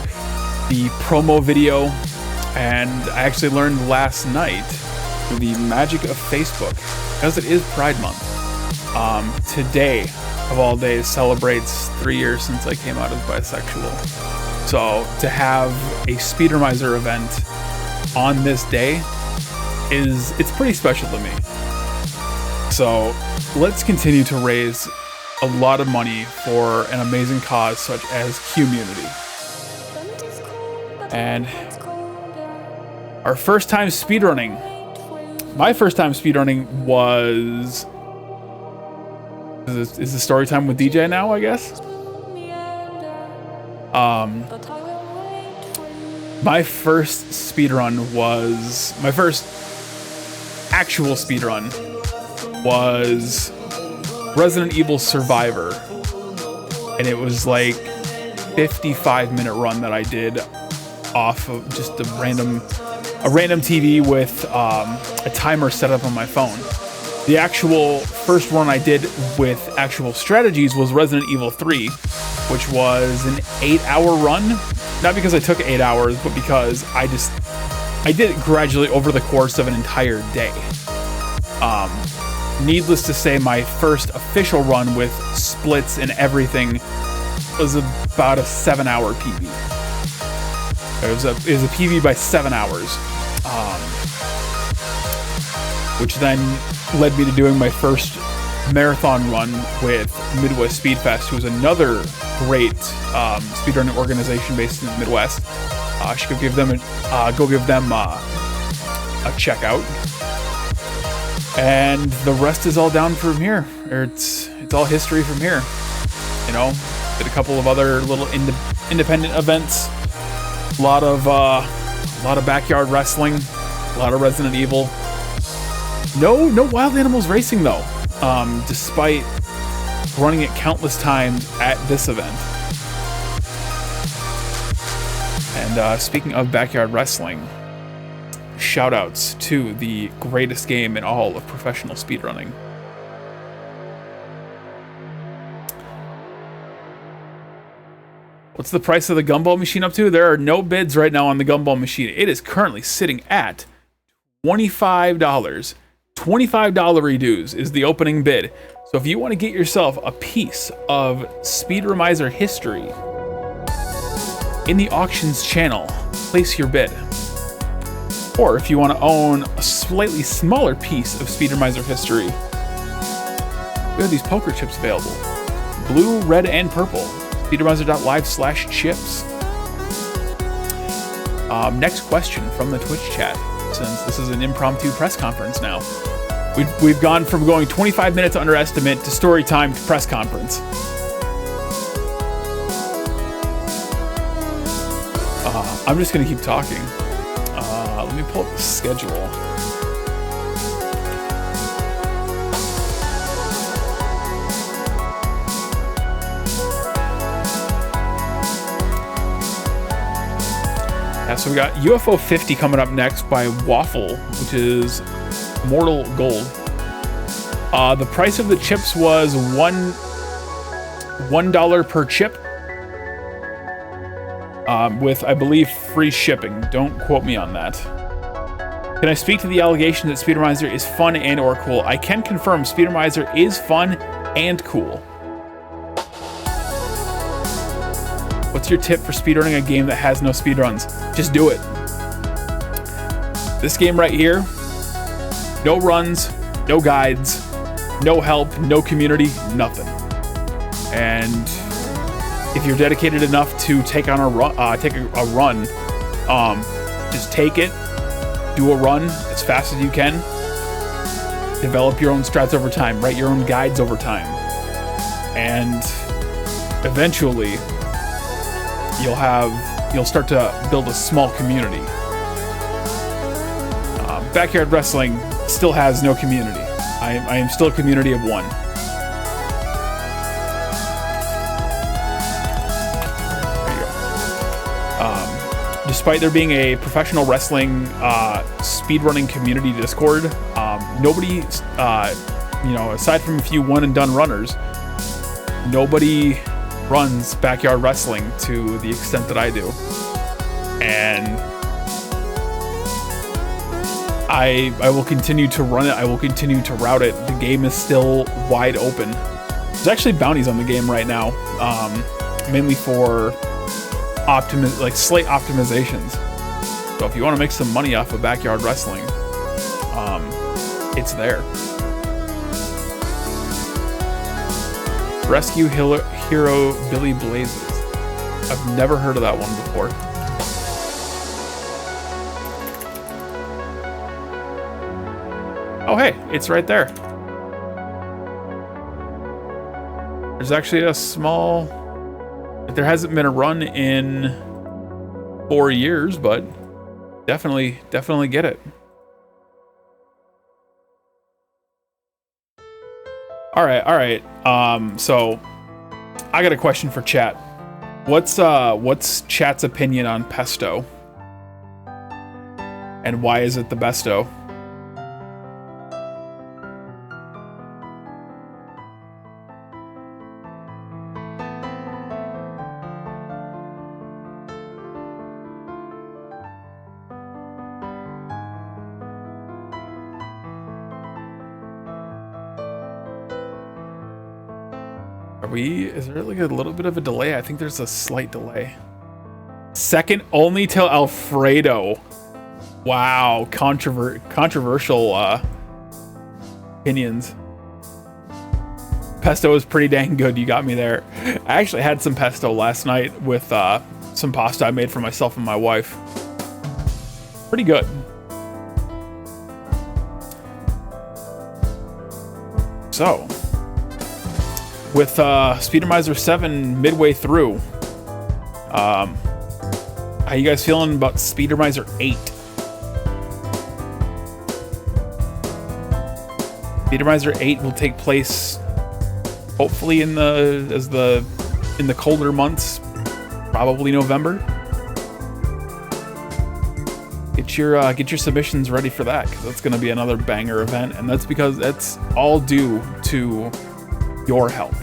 A: the promo video, and I actually learned last night the magic of Facebook, because it is Pride Month. Today, of all days, celebrates 3 years since I came out as bisexual. So to have a Speedromizer event on this day it's pretty special to me. So let's continue to raise a lot of money for an amazing cause such as QMUNITY. And our first time speedrunning. My first time speedrunning was... Is the story time with DJ now, I guess? My first speedrun was... My first actual speedrun was Resident Evil Survivor. And it was like 55-minute run that I did off of just a random TV with a timer set up on my phone. The actual first run I did with actual strategies was Resident Evil 3, which was an 8-hour run. Not because I took 8 hours, but because I did it gradually over the course of an entire day. Needless to say, my first official run with splits and everything was about a 7-hour PB. It was a PB by 7 hours, which then led me to doing my first marathon run with Midwest Speed Fest, who's another great speedrunning organization based in the Midwest. I should go give them a check out. And the rest is all down from here. It's all history from here. You know, did a couple of other little independent events. A lot of backyard wrestling. A lot of Resident Evil. No wild animals racing though. Despite running it countless times at this event. And speaking of backyard wrestling, shoutouts to the greatest game in all of professional speedrunning. What's the price of the gumball machine up to? There are no bids right now on the gumball machine. It is currently sitting at $25. $25 reduce is the opening bid. So if you want to get yourself a piece of Speedromizer history in the auctions channel, place your bid. Or if you want to own a slightly smaller piece of Speedromizer history, we have these poker chips available. Blue, red, and purple. Speedromizer.live/chips. Next question from the Twitch chat, since this is an impromptu press conference now. We've gone from going 25 minutes under estimate to story time to press conference. I'm just going to keep talking. Let me pull up the schedule. Yeah, so we got UFO 50 coming up next by Waffle, which is Mortal Gold. The price of the chips was $1 per chip, with, I believe, free shipping. Don't quote me on that. Can I speak to the allegation that Speedromizer is fun and or cool? I can confirm Speedromizer is fun and cool. What's your tip for speedrunning a game that has no speedruns? Just do it. This game right here, no runs, no guides, no help, no community, nothing. And if you're dedicated enough to take on a run, just take it, do a run as fast as you can, develop your own strats over time, write your own guides over time, and eventually you'll start to build a small community. Backyard wrestling still has no community. I am still a community of one. Despite there being a professional wrestling speedrunning community Discord, nobody, aside from a few one-and-done runners, nobody runs backyard wrestling to the extent that I do. And I will continue to run it. I will continue to route it. The game is still wide open. There's actually bounties on the game right now, mainly for slate optimizations. So if you want to make some money off of backyard wrestling, it's there. Rescue Hero Billy Blazes. I've never heard of that one before. Oh, hey, it's right there. There's actually a small... There hasn't been a run in 4 years, but definitely get it. All right. So I got a question for chat. What's chat's opinion on pesto? And why is it the besto? Is there like a little bit of a delay? I think there's a slight delay. Second only to Alfredo. Wow, controversial opinions. Pesto is pretty dang good. You got me there. I actually had some pesto last night with some pasta I made for myself and my wife. Pretty good. So, with Speedromizer 7 midway through, how you guys feeling about Speedromizer 8? Speedromizer 8 will take place hopefully in the colder months, probably November. Get your submissions ready for that, because that's going to be another banger event, and that's because that's all due to your help.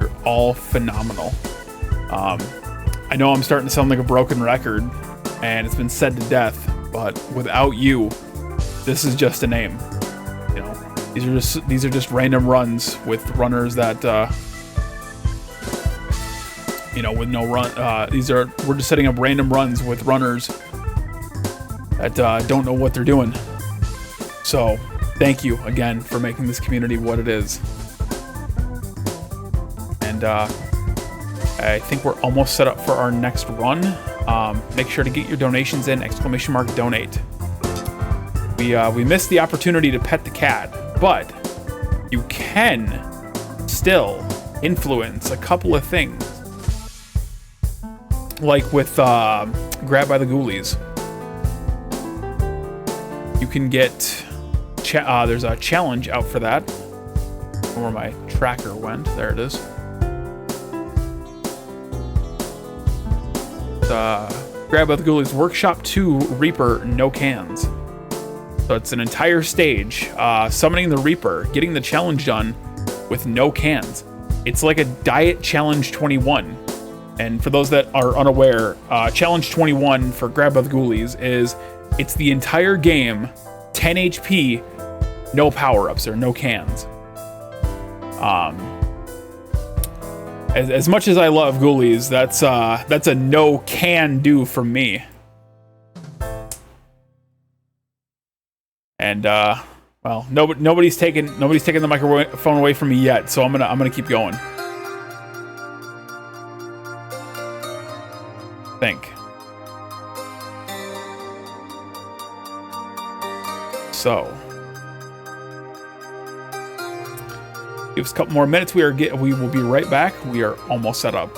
A: You're all phenomenal. I know I'm starting to sound like a broken record, and it's been said to death, but without you, this is just a name. You know, these are just random runs with runners that with no run. We're just setting up random runs with runners that don't know what they're doing. So, thank you again for making this community what it is. And I think we're almost set up for our next run. Make sure to get your donations in, !donate. We missed the opportunity to pet the cat, but you can still influence a couple of things. Like with Grab by the Ghoulies. You can get... there's a challenge out for that. Where my tracker went. There it is. Grab by the Ghoulies Workshop 2 Reaper No Cans. So it's an entire stage, summoning the Reaper, getting the challenge done with no cans. It's like a Diet Challenge 21. And for those that are unaware, Challenge 21 for Grab by the Ghoulies is, it's the entire game, 10 HP, no power-ups or no cans. As much as I love Ghoulies, that's a no can do from me. And well, nobody's taken the microphone away from me yet, so I'm gonna keep going. Think. So, give us a couple more minutes. We will be right back. We are almost set up.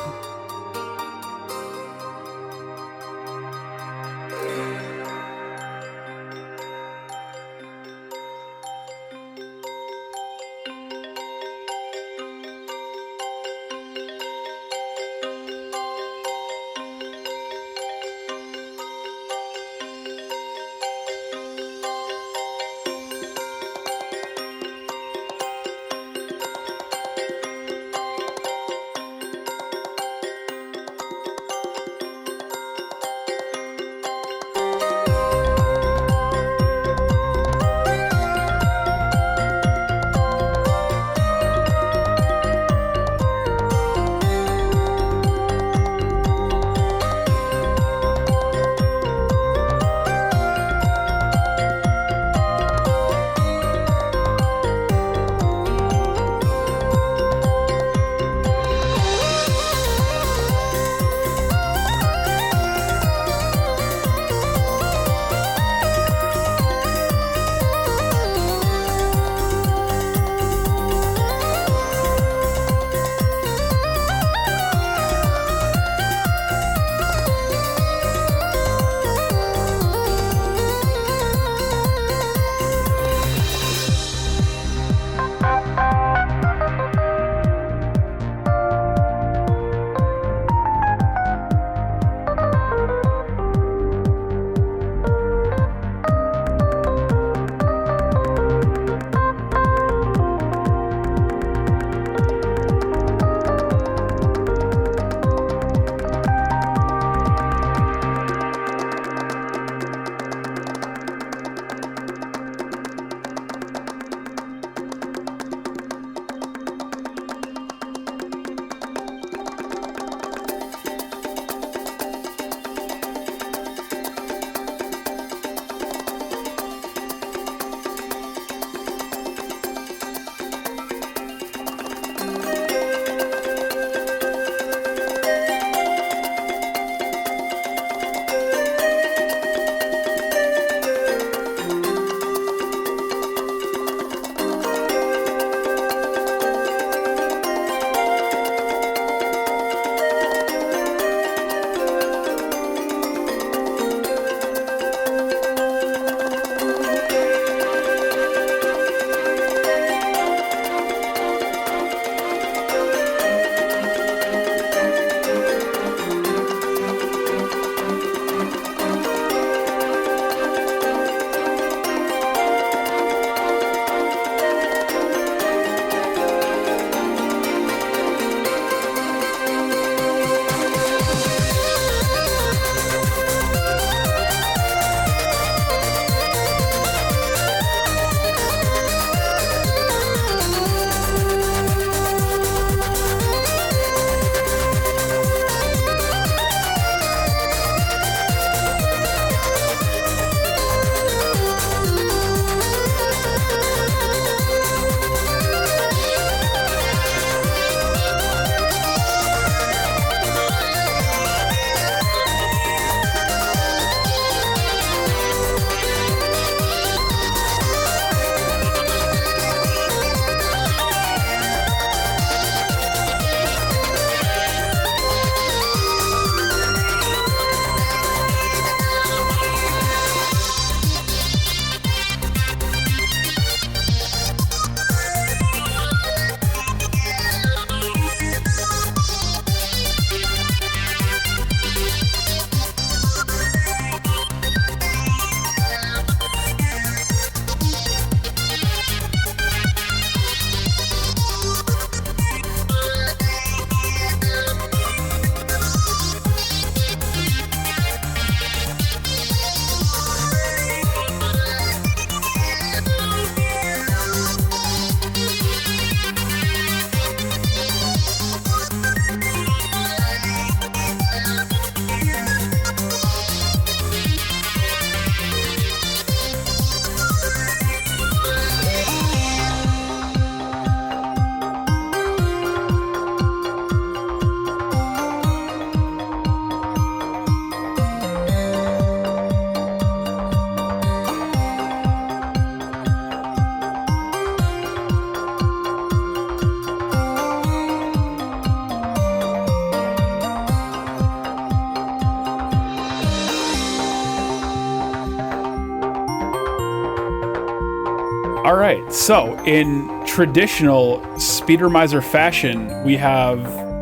A: All right, so in traditional Speedromizer fashion, we have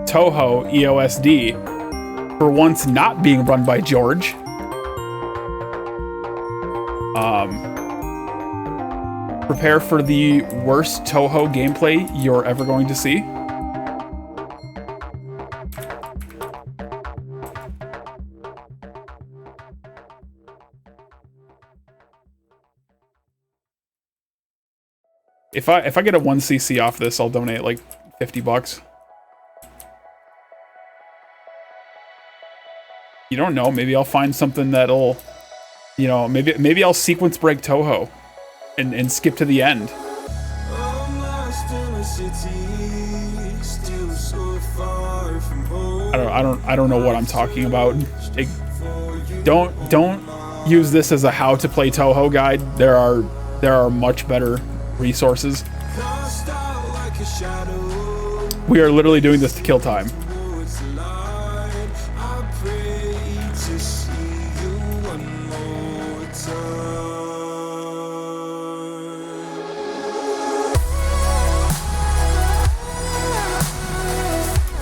A: Toho EOSD, for once not being run by George. Prepare for the worst Toho gameplay you're ever going to see. If I get a 1cc off this, I'll donate like $50. You don't know, maybe I'll find something that'll, you know, maybe I'll sequence break Toho and skip to the end. I don't know what I'm talking about. Don't use this as a how to play Toho guide. There are much better resources. We are literally doing this to kill time.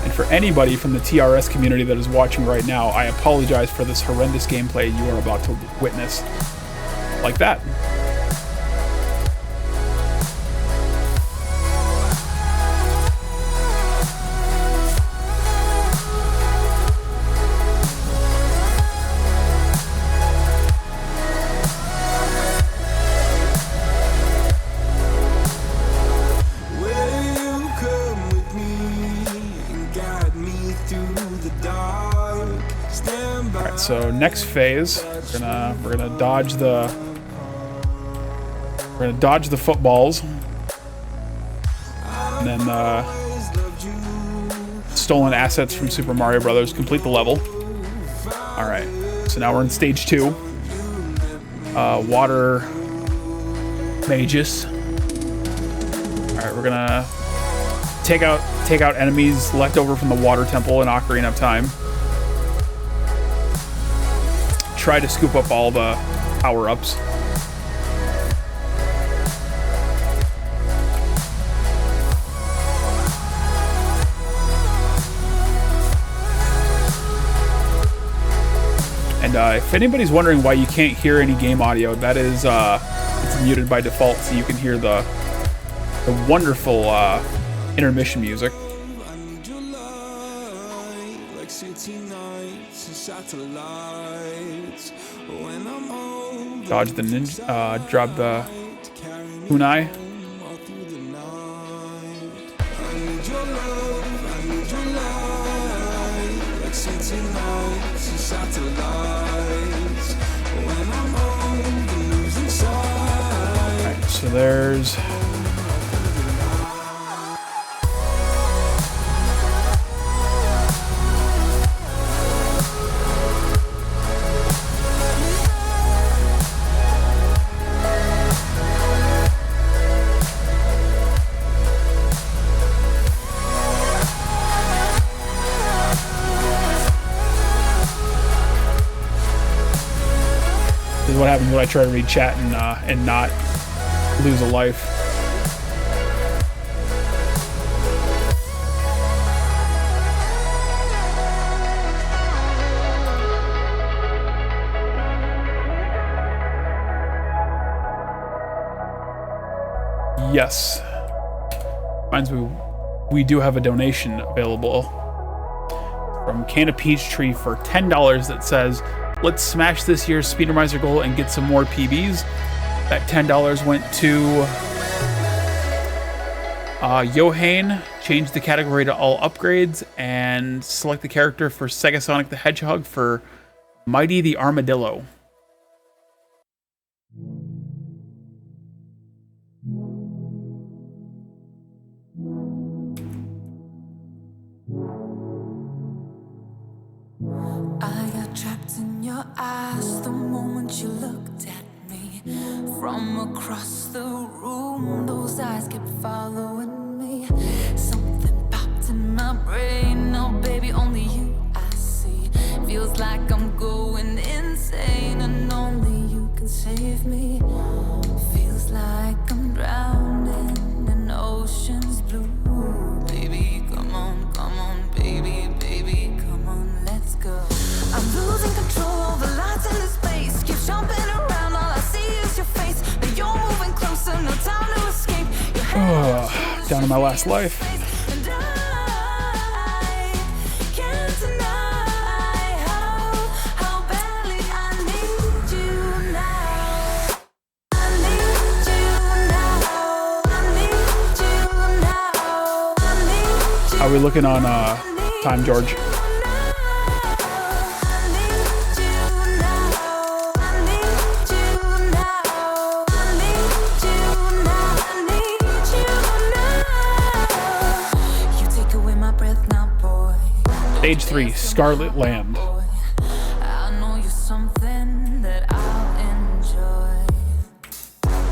A: And for anybody from the TRS community that is watching right now, I apologize for this horrendous gameplay you are about to witness. Like that. So next phase, we're gonna dodge the footballs, and then stolen assets from Super Mario Brothers. Complete the level. All right, so now we're in stage 2. Water mages. All right, we're gonna take out enemies left over from the water temple in Ocarina of Time. Try to scoop up all the power-ups. And if anybody's wondering why you can't hear any game audio, that is it's muted by default, so you can hear the wonderful intermission music. Dodge the ninja, drop the kunai. Alright, so there's what happens when I try to read chat and not lose a life. Yes. Reminds me, we do have a donation available from Can of Peachtree for $10 that says, let's smash this year's Speedromizer goal and get some more PBs. That $10 went to Yohane. Change the category to all upgrades and select the character for Sega Sonic the Hedgehog for Mighty the Armadillo.
D: I got trapped in your eyes the moment you looked at me. From across the room, those eyes kept following me. Something popped in my brain. Now, baby, only you I see. Feels like I'm going insane, and only you can save me. Feels like I'm drowning.
A: Down to my last life.
D: And I can't deny how badly I need you now. I need you now. I need you now. I need you.
A: How are we looking on time, George? Stage 3, Scarlet Land.
D: I know you're something that I'll enjoy.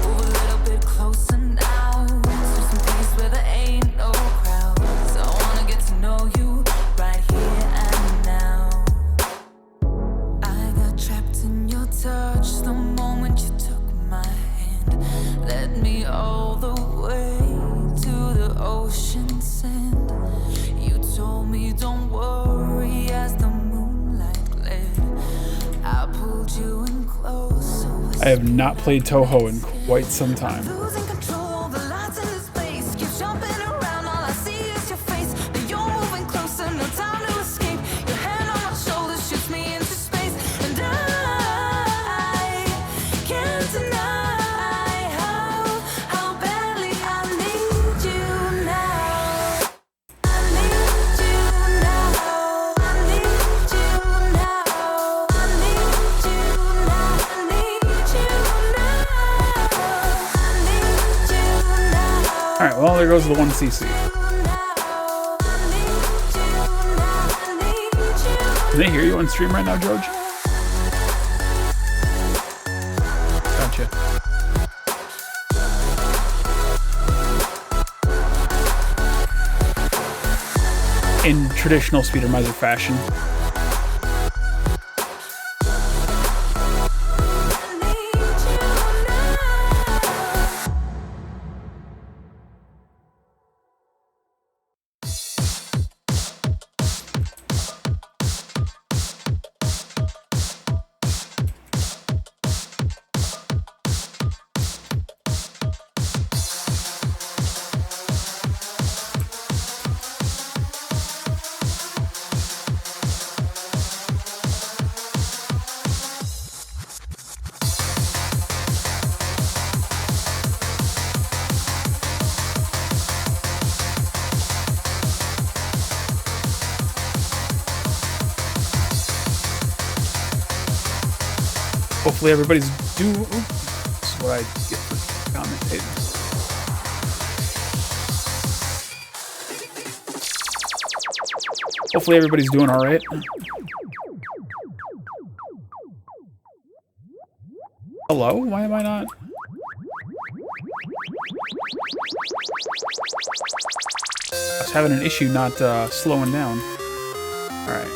D: Move a little bit closer now to some place where there ain't no crowds. I wanna get to know you right here and now. I got trapped in your touch the moment you took my hand. Led me all the way to the ocean sand. You told me don't worry as the moonlight glared. I pulled you in close.
A: I have not played Toho in quite some time.
D: Losing control, the lights in this space keep jumping around. All I see is your face. Now you're moving closer, no time to escape. Your hand on my shoulder shoots me into space, and I can't deny how badly I need you now. I need you now. I need you now. I need you now. I need you now.
A: Alright, well, there goes the 1cc. Can they hear you on stream right now, George? Gotcha. In traditional Speedromizer fashion. Hopefully everybody's doing... This is what I get for commentating. Hopefully everybody's doing alright. Hello? Why am I not? I was having an issue not slowing down. Alright.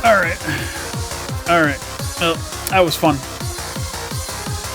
A: Alright. Alright. Well, that was fun.